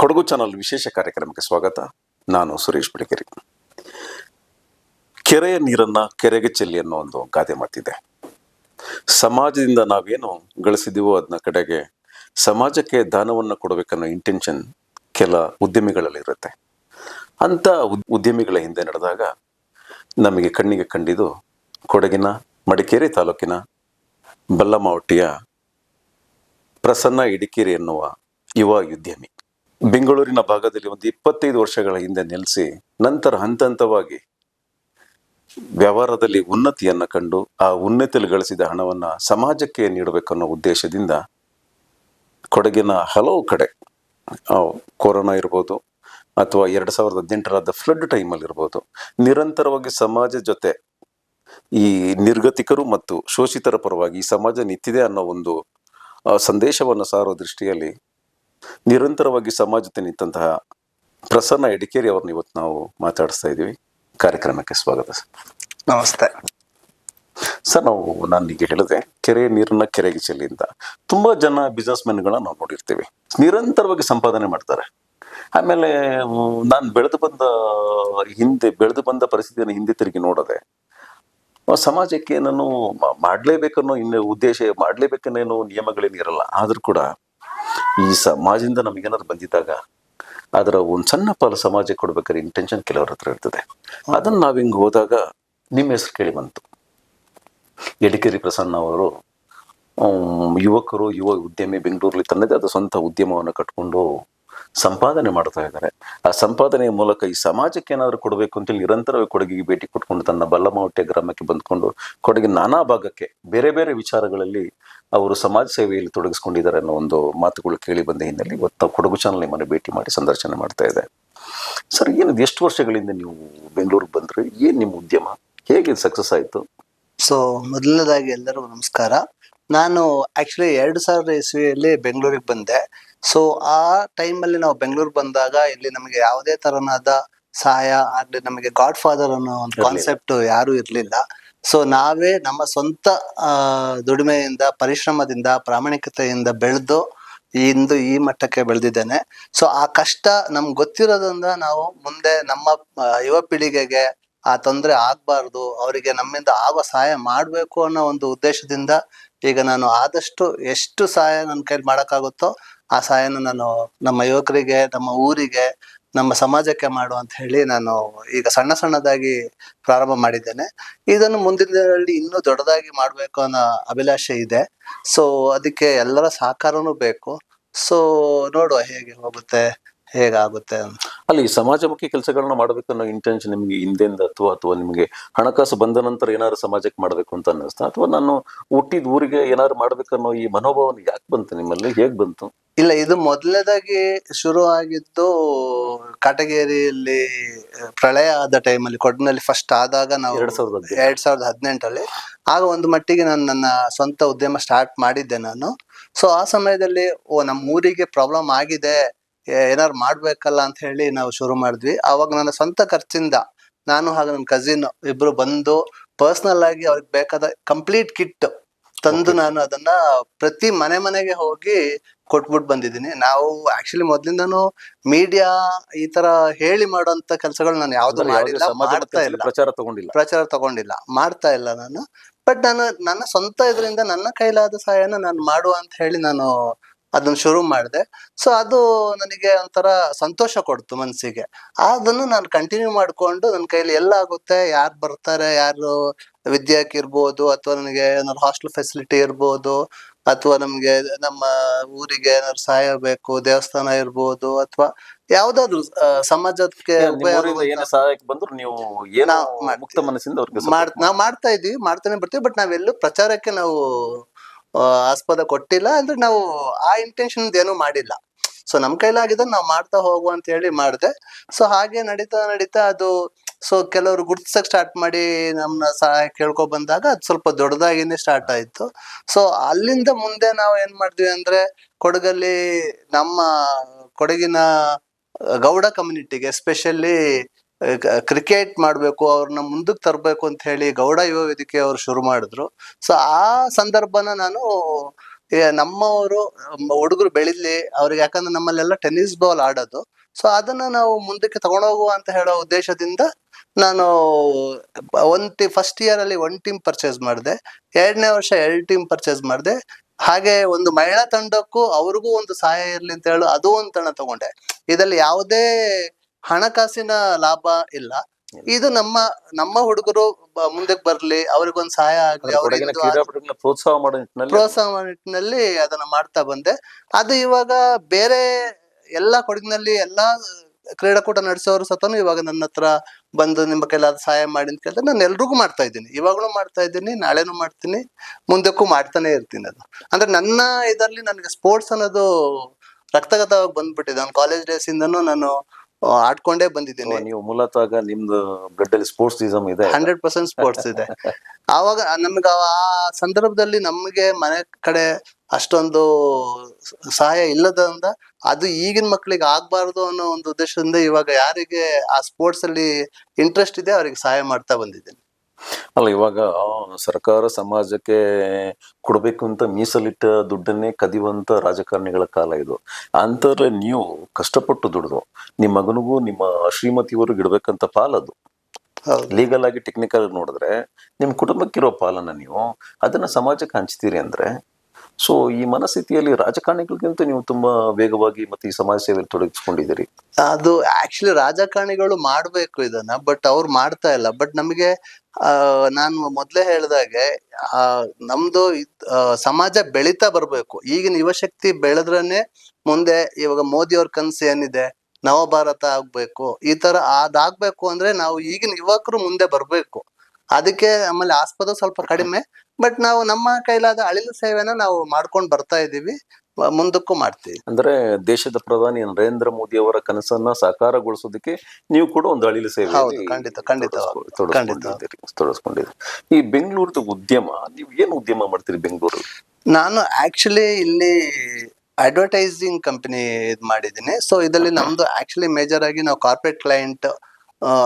Kodagu channel ವಿಶೇಷ ಕಾರ್ಯಕ್ರಮಕ್ಕೆ ಸ್ವಾಗತ. ನಾನು ಸುರೇಶ್ ಬಿಳಿಗೆರೆ. ಕೆರೆಯ ನೀರನ್ನ ಕೆರೆಗೆ ಚೆಲ್ಲಿ ಅನ್ನೋ ಒಂದು ಗಾದೆ ಮಾತಿದೆ. ಸಮಾಜದಿಂದ ನಾವೇನು ಗಳಿಸಿದೀವೋ ಅದನ್ನ ಕಡೆಗೆ ಸಮಾಜಕ್ಕೆ ದಾನವನ್ನ ಕೊಡಬೇಕನ್ನೋ ಇಂಟೆನ್ಷನ್ ಕೆಲ ಉದ್ಯಮಿಗಳಲ್ಲಿ ಇರುತ್ತೆ. ಅಂತ ಉದ್ಯಮಿಗಳ ಹಿಂದೆ ನಡೆದಾಗ ನಮಗೆ ಕಣ್ಣಿಗೆ ಕಂಡಿದ್ದು ಕೊಡಗಿನ ಮಡಿಕೇರಿ ತಾಲೂಕಿನ ಬಲ್ಲಮಾವಟಿಯ ಪ್ರಸನ್ನ ಇಡಿಕೇರಿ ಎನ್ನುವ ಯುವ ಉದ್ಯಮಿ. ಬೆಂಗಳೂರಿನ ಭಾಗದಲ್ಲಿ ಒಂದು 25 ವರ್ಷಗಳ ಹಿಂದೆ ನೆಲೆಸಿ ನಂತರ ಹಂತ ಹಂತವಾಗಿ ವ್ಯವಹಾರದಲ್ಲಿ ಉನ್ನತಿಯನ್ನ ಕಂಡು ಆ ಉನ್ನತಿಯಲ್ಲಿ ಗಳಿಸಿದ ಹಣವನ್ನ ಸಮಾಜಕ್ಕೆ ನೀಡಬೇಕನ್ನೋ ಉದ್ದೇಶದಿಂದ ಕೊಡಗಿನ ಹಲವು ಕಡೆ ಕೊರೋನಾ ಇರ್ಬೋದು ಅಥವಾ 2018ರ ಫ್ಲಡ್ ಟೈಮಲ್ಲಿ ಇರ್ಬೋದು, ನಿರಂತರವಾಗಿ ಸಮಾಜ ಜೊತೆ ಈ ನಿರ್ಗತಿಕರು ಮತ್ತು ಶೋಷಿತರ ಪರವಾಗಿ ಈ ಸಮಾಜ ನಿಂತಿದೆ ಅನ್ನೋ ಒಂದು ಸಂದೇಶವನ್ನು ಸಾರೋ ದೃಷ್ಟಿಯಲ್ಲಿ ನಿರಂತರವಾಗಿ ಸಮಾಜ ಜೊತೆ ನಿಂತಹ ಪ್ರಸನ್ನ ಇಡಿಕೇರಿ ಅವ್ರನ್ನ ಇವತ್ತು ನಾವು ಮಾತಾಡಿಸ್ತಾ ಇದ್ದೀವಿ. ಕಾರ್ಯಕ್ರಮಕ್ಕೆ ಸ್ವಾಗತ ಸರ್. ನಮಸ್ತೆ ಸರ್. ನಾನು ಈಗ ಹೇಳಿದೆ ಕೆರೆ ನೀರನ್ನ ಕೆರೆಗೆ ಚೆಲ್ಲಿ ಅಂತ. ತುಂಬಾ ಜನ ಬಿಸ್ನೆಸ್ ಮೆನ್ಗಳನ್ನ ನಾವು ನೋಡಿರ್ತೀವಿ, ನಿರಂತರವಾಗಿ ಸಂಪಾದನೆ ಮಾಡ್ತಾರೆ. ಆಮೇಲೆ ನಾನು ಬೆಳೆದು ಬಂದ ಪರಿಸ್ಥಿತಿಯನ್ನು ಹಿಂದೆ ತಿರುಗಿ ನೋಡದೆ ಸಮಾಜಕ್ಕೆ ನಾನು ಮಾಡ್ಲೇಬೇಕನ್ನೋ ಉದ್ದೇಶ, ಮಾಡ್ಲೇಬೇಕನ್ನೇನೋ ನಿಯಮಗಳೇನು ಇರಲ್ಲ. ಆದ್ರೂ ಕೂಡ ಈ ಸಮಾಜದಿಂದ ನಮಗೇನಾದ್ರು ಬಂದಿದ್ದಾಗ ಅದರ ಒಂದು ಸಣ್ಣ ಪಾಲು ಸಮಾಜಕ್ಕೆ ಕೊಡ್ಬೇಕಾದ್ರೆ ಇಂಟೆನ್ಷನ್ ಕೆಲವ್ರ ಹತ್ರ ಇರ್ತದೆ. ಅದನ್ನ ನಾವ್ ಹಿಂಗ್ ಹೋದಾಗ ನಿಮ್ಮ ಹೆಸರು ಕೇಳಿ ಬಂತು. ಇಡಿಕೇರಿ ಪ್ರಸನ್ನ ಅವರು ಯುವ ಉದ್ಯಮಿ, ಬೆಂಗಳೂರಲ್ಲಿ ತನ್ನದೇ ಆದ ಸ್ವಂತ ಉದ್ಯಮವನ್ನು ಕಟ್ಕೊಂಡು ಸಂಪಾದನೆ ಮಾಡ್ತಾ ಇದ್ದಾರೆ. ಆ ಸಂಪಾದನೆಯ ಮೂಲಕ ಈ ಸಮಾಜಕ್ಕೆ ಏನಾದ್ರು ಕೊಡಬೇಕು ಅಂತೇಳಿ ನಿರಂತರವಾಗಿ ಕೊಡಗಿಗೆ ಭೇಟಿ ಕೊಟ್ಕೊಂಡು ತನ್ನ ಬಲ್ಲಮಾವಟೆ ಗ್ರಾಮಕ್ಕೆ ಬಂದ್ಕೊಂಡು ಕೊಡಗಿನ ನಾನಾ ಭಾಗಕ್ಕೆ ಬೇರೆ ಬೇರೆ ವಿಚಾರಗಳಲ್ಲಿ ಅವರು ಸಮಾಜ ಸೇವೆಯಲ್ಲಿ ತೊಡಗಿಸ್ಕೊಂಡಿದ್ದಾರೆ ಅನ್ನೋ ಒಂದು ಮಾತುಗಳು ಕೇಳಿ ಬಂದ ಹಿನ್ನೆಲೆ ಇವತ್ತು ಕೊಡಗು ಚಾನಲ್ ನಿಮ್ಮನ್ನು ಭೇಟಿ ಮಾಡಿ ಸಂದರ್ಶನ ಮಾಡ್ತಾ ಇದೆ. ಸರ್, ಏನದು ಎಷ್ಟು ವರ್ಷಗಳಿಂದ ನೀವು ಬೆಂಗಳೂರಿಗೆ ಬಂದ್ರಿ? ಏನ್ ನಿಮ್ಮ ಉದ್ಯಮ ಹೇಗೆ ಸಕ್ಸಸ್ ಆಯ್ತು? ಸೊ ಮೊದಲನೇದಾಗಿ ಎಲ್ಲರಿಗೂ ನಮಸ್ಕಾರ. ನಾನು ಆಕ್ಚುಲಿ 2000 ಇಸ್ವಿಯಲ್ಲಿ ಬೆಂಗಳೂರಿಗೆ ಬಂದೆ. ಸೊ ಆ ಟೈಮಲ್ಲಿ ನಾವು ಬೆಂಗಳೂರಿಗೆ ಬಂದಾಗ ಇಲ್ಲಿ ನಮಗೆ ಯಾವುದೇ ತರನಾದ ಸಹಾಯ ಆಗಲಿ, ನಮಗೆ ಗಾಡ್ ಫಾದರ್ ಅನ್ನೋ ಒಂದು ಕಾನ್ಸೆಪ್ಟ್ ಯಾರು ಇರ್ಲಿಲ್ಲ. ಸೊ ನಾವೇ ನಮ್ಮ ಸ್ವಂತ ದುಡಿಮೆಯಿಂದ, ಪರಿಶ್ರಮದಿಂದ, ಪ್ರಾಮಾಣಿಕತೆಯಿಂದ ಬೆಳೆದು ಇಂದು ಈ ಮಟ್ಟಕ್ಕೆ ಬೆಳೆದಿದ್ದೇನೆ. ಸೊ ಆ ಕಷ್ಟ ನಮ್ಗೆ ಗೊತ್ತಿರೋದ್ರಿಂದ ನಾವು ಮುಂದೆ ನಮ್ಮ ಯುವ ಪೀಳಿಗೆಗೆ ಆ ತೊಂದರೆ ಆಗ್ಬಾರ್ದು, ಅವರಿಗೆ ನಮ್ಮಿಂದ ಆಗೋ ಸಹಾಯ ಮಾಡ್ಬೇಕು ಅನ್ನೋ ಒಂದು ಉದ್ದೇಶದಿಂದ ಈಗ ನಾನು ಆದಷ್ಟು ಎಷ್ಟು ಸಹಾಯ ನನ್ನ ಕೈಲಿ ಮಾಡೋಕ್ಕಾಗುತ್ತೋ ಆ ಸಹಾಯನ ನಾನು ನಮ್ಮ ಯುವಕರಿಗೆ, ನಮ್ಮ ಊರಿಗೆ, ನಮ್ಮ ಸಮಾಜಕ್ಕೆ ಮಾಡು ಅಂತ ಹೇಳಿ ನಾನು ಈಗ ಸಣ್ಣದಾಗಿ ಪ್ರಾರಂಭ ಮಾಡಿದ್ದೇನೆ. ಇದನ್ನು ಮುಂದಿನ ದಿನಗಳಲ್ಲಿ ಇನ್ನೂ ದೊಡ್ಡದಾಗಿ ಮಾಡ್ಬೇಕು ಅನ್ನೋ ಅಭಿಲಾಷೆ ಇದೆ. ಸೊ ಅದಕ್ಕೆ ಎಲ್ಲರ ಸಹಕಾರನೂ ಬೇಕು. ಸೊ ನೋಡುವ ಹೇಗೆ ಹೋಗುತ್ತೆ, ಹೇಗಾಗುತ್ತೆ ಅಂತ. ಅಲ್ಲಿ ಸಮಾಜಮುಖಿ ಕೆಲಸಗಳನ್ನ ಮಾಡಬೇಕು ಅನ್ನೋ ಇಂಟೆನ್ಷನ್ ನಿಮ್ಗೆ ಹಿಂದೆಂದ ಅಥವಾ ನಿಮಗೆ ಹಣಕಾಸು ಬಂದ ನಂತರ ಏನಾದ್ರು ಸಮಾಜಕ್ಕೆ ಮಾಡ್ಬೇಕು ಅಂತ ಅನ್ನಿಸ್ತಾ, ಅಥವಾ ನಾನು ಹುಟ್ಟಿದ ಊರಿಗೆ ಏನಾದ್ರು ಮಾಡ್ಬೇಕನ್ನೋ ಈ ಮನೋಭಾವನೆ ಯಾಕೆ ಬಂತು ನಿಮ್ಮಲ್ಲಿ, ಹೇಗ್ ಬಂತು? ಇಲ್ಲ, ಇದು ಮೊದಲನೇದಾಗಿ ಶುರು ಆಗಿದ್ದು ಕಾಟಗೇರಿಯಲ್ಲಿ ಪ್ರಳಯ ಆದ ಟೈಮಲ್ಲಿ, ಕೊಡಗಿನಲ್ಲಿ ಫಸ್ಟ್ ಆದಾಗ ನಾವು 2018 ಆಗ ಒಂದು ಮಟ್ಟಿಗೆ ನಾನು ನನ್ನ ಸ್ವಂತ ಉದ್ಯಮ ಸ್ಟಾರ್ಟ್ ಮಾಡಿದ್ದೆ ನಾನು. ಸೊ ಆ ಸಮಯದಲ್ಲಿ ನಮ್ಮ ಊರಿಗೆ ಪ್ರಾಬ್ಲಮ್ ಆಗಿದೆ, ಏನಾರು ಮಾಡ್ಬೇಕಲ್ಲ ಅಂತ ಹೇಳಿ ನಾವು ಶುರು ಮಾಡಿದ್ವಿ. ಆವಾಗ ನನ್ನ ಸ್ವಂತ ಖರ್ಚಿಂದ ನಾನು ಹಾಗೂ ನನ್ನ ಕಸಿನ್ ಇಬ್ರು ಬಂದು ಪರ್ಸನಲ್ ಆಗಿ ಅವ್ರಿಗೆ ಬೇಕಾದ ಕಂಪ್ಲೀಟ್ ಕಿಟ್ ತಂದು ನಾನು ಅದನ್ನ ಪ್ರತಿ ಮನೆಗೆ ಹೋಗಿ ಕೊಟ್ಬಿಟ್ಟು ಬಂದಿದ್ದೀನಿ. ನಾವು ಆಕ್ಚುಲಿ ಮೊದ್ಲಿಂದಾನು ಮೀಡಿಯಾ ಈ ತರ ಹೇಳಿ ಮಾಡುವಂತ ಕೆಲಸಗಳು ನಾನು ಯಾವ್ದು ಮಾಡಿಲ್ಲ, ಪ್ರಚಾರ ತಗೊಂಡಿಲ್ಲ, ಮಾಡ್ತಾ ಇಲ್ಲ ನಾನು. ಬಟ್ ನಾನು ನನ್ನ ಸ್ವಂತ ಇದರಿಂದ ನನ್ನ ಕೈಲಾದ ಸಹಾಯನ ನಾನು ಮಾಡುವ ಅಂತ ಹೇಳಿ ನಾನು ಅದನ್ನ ಶುರು ಮಾಡಿದೆ. ಸೊ ಅದು ನನಗೆ ಒಂಥರ ಸಂತೋಷ ಕೊಡ್ತು ಮನಸ್ಸಿಗೆ. ಅದನ್ನು ನಾನು ಕಂಟಿನ್ಯೂ ಮಾಡ್ಕೊಂಡು ನನ್ನ ಕೈಲಿ ಎಲ್ಲ ಆಗುತ್ತೆ, ಯಾರು ಬರ್ತಾರೆ, ಯಾರು ವಿದ್ಯಾಕ್ಕೆ ಇರ್ಬೋದು, ಅಥವಾ ನನಗೆ ಏನಾದ್ರು ಹಾಸ್ಟೆಲ್ ಫೆಸಿಲಿಟಿ ಇರ್ಬೋದು, ಅಥವಾ ನಮ್ಗೆ ನಮ್ಮ ಊರಿಗೆ ಏನಾದ್ರು ಸಹಾಯ ಬೇಕು, ದೇವಸ್ಥಾನ ಇರ್ಬೋದು, ಅಥವಾ ಯಾವ್ದಾದ್ರು ಸಮಾಜಕ್ಕೆ ಸಹಾಯಕ್ಕೆ ಬಂದ್ರು ನೀವು ಮುಕ್ತ ಮನಸ್ಸಿಂದ ನಾವು ಮಾಡ್ತಾ ಇದೀವಿ, ಮಾಡ್ತಾನೆ ಬರ್ತೀವಿ. ಬಟ್ ನಾವೆಲ್ಲೂ ಪ್ರಚಾರಕ್ಕೆ ನಾವು ಆಸ್ಪದ ಕೊಟ್ಟಿಲ್ಲ, ಅಂದ್ರೆ ನಾವು ಆ ಇಂಟೆನ್ಷನ್ ಏನು ಮಾಡಿಲ್ಲ. ಸೊ ನಮ್ ಕೈಲಾಗಿದ್ದ ನಾವು ಮಾಡ್ತಾ ಹೋಗುವ ಅಂತ ಹೇಳಿ ಮಾಡಿದೆ. ಸೊ ಹಾಗೆ ನಡೀತಾ ಅದು ಸೊ ಕೆಲವರು ಗುರ್ತಿಸಕ್ ಸ್ಟಾರ್ಟ್ ಮಾಡಿ ನಮ್ನ ಸಹಾಯ ಕೇಳ್ಕೊ ಬಂದಾಗ ಅದು ಸ್ವಲ್ಪ ದೊಡ್ಡದಾಗಿನೇ ಸ್ಟಾರ್ಟ್ ಆಯ್ತು. ಸೊ ಅಲ್ಲಿಂದ ಮುಂದೆ ನಾವು ಏನ್ ಮಾಡಿದ್ವಿ ಅಂದ್ರೆ, ಕೊಡಗಲ್ಲಿ ನಮ್ಮ ಕೊಡಗಿನ ಗೌಡ ಕಮ್ಯುನಿಟಿಗೆ ಎಸ್ಪೆಷಲಿ ಕ್ರಿಕೆಟ್ ಮಾಡ್ಬೇಕು, ಅವ್ರನ್ನ ಮುಂದಕ್ಕೆ ತರಬೇಕು ಅಂತ ಹೇಳಿ ಗೌಡ ಯುವ ವೇದಿಕೆ ಅವ್ರು ಶುರು ಮಾಡಿದ್ರು. ಸೊ ಆ ಸಂದರ್ಭನ ನಾನು ನಮ್ಮವರು ಹುಡುಗರು ಬೆಳಿಲಿ ಅವ್ರಿಗೆ, ಯಾಕಂದ್ರೆ ನಮ್ಮಲ್ಲೆಲ್ಲ ಟೆನ್ನಿಸ್ ಬಾಲ್ ಆಡೋದು. ಸೊ ಅದನ್ನ ನಾವು ಮುಂದಕ್ಕೆ ತಗೊಂಡೋಗುವ ಅಂತ ಹೇಳೋ ಉದ್ದೇಶದಿಂದ ನಾನು ಫಸ್ಟ್ ಇಯರ್ ಅಲ್ಲಿ 1 ಟೀಮ್ ಪರ್ಚೇಸ್ ಮಾಡಿದೆ, 2ನೇ ವರ್ಷ 2 ಟೀಮ್ ಪರ್ಚೇಸ್ ಮಾಡಿದೆ. ಹಾಗೆ ಒಂದು ಮಹಿಳಾ ತಂಡಕ್ಕೂ ಅವ್ರಿಗೂ ಒಂದು ಸಹಾಯ ಇರ್ಲಿ ಅಂತ ಹೇಳಿ ಅದು ಒಂದು ತಂಡ ತಗೊಂಡೆ. ಇದರಲ್ಲಿ ಯಾವುದೇ ಹಣಕಾಸಿನ ಲಾಭ ಇಲ್ಲ. ಇದು ನಮ್ಮ ಹುಡುಗರು ಮುಂದಕ್ಕೆ ಬರ್ಲಿ, ಅವ್ರಿಗೊಂದು ಸಹಾಯ ಆಗ್ಲಿ, ಕೊಡಗಿನ ಅವ್ರಿಗೆ ಕ್ರೀಡಾಪಟುಗಳನ್ನ ಪ್ರೋತ್ಸಾಹ ಮಾಡೋ ನಿಟ್ಟಿನಲ್ಲಿ ಪ್ರೋತ್ಸಾಹ ನಿಟ್ಟಿನಲ್ಲಿ ಅದನ್ನ ಮಾಡ್ತಾ ಬಂದೆ. ಅದು ಇವಾಗ ಬೇರೆ ಎಲ್ಲಾ ಕೊಡಗಿನಲ್ಲಿ ಎಲ್ಲಾ ಕ್ರೀಡಾಕೂಟ ನಡೆಸೋರು ಸತನು ಇವಾಗ ನನ್ನ ಹತ್ರ ಬಂದು ನಿಮ್ಮ ಕೈಲಾದ ಸಹಾಯ ಮಾಡಿ ಅಂತ ಕೇಳಿದ್ರೆ ನಾನು ಎಲ್ರಿಗೂ ಮಾಡ್ತಾ ಇದ್ದೀನಿ. ಇವಾಗಲೂ ಮಾಡ್ತಾ ಇದ್ದೀನಿ, ನಾಳೆನೂ ಮಾಡ್ತೀನಿ, ಮುಂದಕ್ಕೂ ಮಾಡ್ತಾನೆ ಇರ್ತೀನಿ. ಅದು ಅಂದ್ರೆ ನನ್ನ ಇದರಲ್ಲಿ ನನಗೆ ಸ್ಪೋರ್ಟ್ಸ್ ಅನ್ನೋದು ರಕ್ತಗತವಾಗಿ ಬಂದ್ಬಿಟ್ಟಿದೆ. ನಾನು ಕಾಲೇಜ್ ಡೇಸ್ ಇಂದನೂ ನಾನು ಆಡ್ಕೊಂಡೇ ಬಂದಿದ್ದೀನಿ. ನೀವು ಮೂಲತಃ ನಿಮ್ದು ಬ್ಲಡ್ ಅಲ್ಲಿ ಸ್ಪೋರ್ಟ್ಸ್ ಇದೆ. 100% ಸ್ಪೋರ್ಟ್ಸ್ ಇದೆ. ಆವಾಗ ನಮ್ಗೆ ಆ ಸಂದರ್ಭದಲ್ಲಿ ನಮಗೆ ಮನೆ ಕಡೆ ಅಷ್ಟೊಂದು ಸಹಾಯ ಇಲ್ಲದ್ರಿಂದ ಅದು ಈಗಿನ ಮಕ್ಕಳಿಗೆ ಆಗ್ಬಾರ್ದು ಅನ್ನೋ ಒಂದು ಉದ್ದೇಶದಿಂದ ಇವಾಗ ಯಾರಿಗೆ ಆ ಸ್ಪೋರ್ಟ್ಸ್ ಅಲ್ಲಿ ಇಂಟ್ರೆಸ್ಟ್ ಇದೆ ಅವ್ರಿಗೆ ಸಹಾಯ ಮಾಡ್ತಾ ಬಂದಿದ್ದೀನಿ. ಅಲ್ಲ, ಇವಾಗ ಸರ್ಕಾರ ಸಮಾಜಕ್ಕೆ ಕೊಡಬೇಕು ಅಂತ ಮೀಸಲಿಟ್ಟ ದುಡ್ಡನ್ನೇ ಕದಿಯುವಂತ ರಾಜಕಾರಣಿಗಳ ಕಾಲ ಇದು. ಅಂತವ್ರೆ ನೀವು ಕಷ್ಟಪಟ್ಟು ದುಡಿದು ನಿಮ್ಮ ಮಗನಿಗೂ ನಿಮ್ಮ ಶ್ರೀಮತಿಯವ್ರಿಗೆ ಇಡ್ಬೇಕಂತ ಪಾಲದು. ಲೀಗಲ್ ಆಗಿ ಟೆಕ್ನಿಕಲ್ ನೋಡಿದ್ರೆ ನಿಮ್ ಕುಟುಂಬಕ್ಕಿರೋ ಪಾಲನ್ನ ನೀವು ಅದನ್ನ ಸಮಾಜಕ್ಕೆ ಹಂಚ್ತೀರಿ ಅಂದ್ರೆ, ಸೊ ಈ ಮನಸ್ಥಿತಿಯಲ್ಲಿ ರಾಜಕಾರಣಿಗಳಿಗಿಂತ ನೀವು ತುಂಬಾ ವೇಗವಾಗಿ ಮತ್ತೆ ಈ ಸಮಾಜ ಸೇವೆಯಲ್ಲಿ ತೊಡಗಿಸ್ಕೊಂಡಿದ್ದೀರಿ. ಅದು ಆಕ್ಚುಲಿ ರಾಜಕಾರಣಿಗಳು ಮಾಡ್ಬೇಕು ಇದನ್ನ, ಬಟ್ ಅವ್ರು ಮಾಡ್ತಾ ಇಲ್ಲ. ಬಟ್ ನಮಗೆ ನಾನು ಮೊದ್ಲೇ ಹೇಳ್ದಾಗೆ ನಮ್ದು ಸಮಾಜ ಬೆಳೀತಾ ಬರ್ಬೇಕು. ಈಗಿನ ಯುವಶಕ್ತಿ ಬೆಳೆದ್ರನೆ ಮುಂದೆ, ಇವಾಗ ಮೋದಿ ಅವ್ರ ಕನ್ಸು ಏನಿದೆ ನವಭಾರತ ಆಗ್ಬೇಕು, ಈ ತರ ಅದಾಗ್ಬೇಕು ಅಂದ್ರೆ ನಾವು ಈಗಿನ ಯುವಕರು ಮುಂದೆ ಬರ್ಬೇಕು. ಅದಕ್ಕೆ ಆಮೇಲೆ ಆಸ್ಪದ ಸ್ವಲ್ಪ ಕಡಿಮೆ, ಬಟ್ ನಾವು ನಮ್ಮ ಕೈಲಾದ ಅಳಿಲು ಸೇವೆನ ನಾವು ಮಾಡ್ಕೊಂಡು ಬರ್ತಾ ಇದೀವಿ, ಮುಂದಕ್ಕೂ ಮಾಡ್ತೀವಿ. ಅಂದ್ರೆ ದೇಶದ ಪ್ರಧಾನಿ ನರೇಂದ್ರ ಮೋದಿ ಅವರ ಕನಸನ್ನ ಸಾಕಾರಗೊಳಿಸೋದಕ್ಕೆ ನೀವು ಕೂಡ ಒಂದು ಅಳಿಲು ಸೇವೆಯಲ್ಲಿ ತೊಡಗಿಸ್ಕೊಂಡಿದ್ದೀರಿ. ಈ ಬೆಂಗಳೂರದ ಉದ್ಯಮ, ನೀವು ಏನು ಉದ್ಯಮ ಮಾಡ್ತೀರಿ ಬೆಂಗಳೂರಲ್ಲಿ? ನಾನು ಆಕ್ಚುಲಿ ಇಲ್ಲಿ ಅಡ್ವರ್ಟೈಸಿಂಗ್ ಕಂಪನಿ ಇದ್ ಮಾಡಿದ್ದೀನಿ. ಸೊ ಇದರಲ್ಲಿ ನಮ್ದು ಆಕ್ಚುಲಿ ಮೇಜರ್ ಆಗಿ ನಾವು ಕಾರ್ಪೊರೇಟ್ ಕ್ಲೈಂಟ್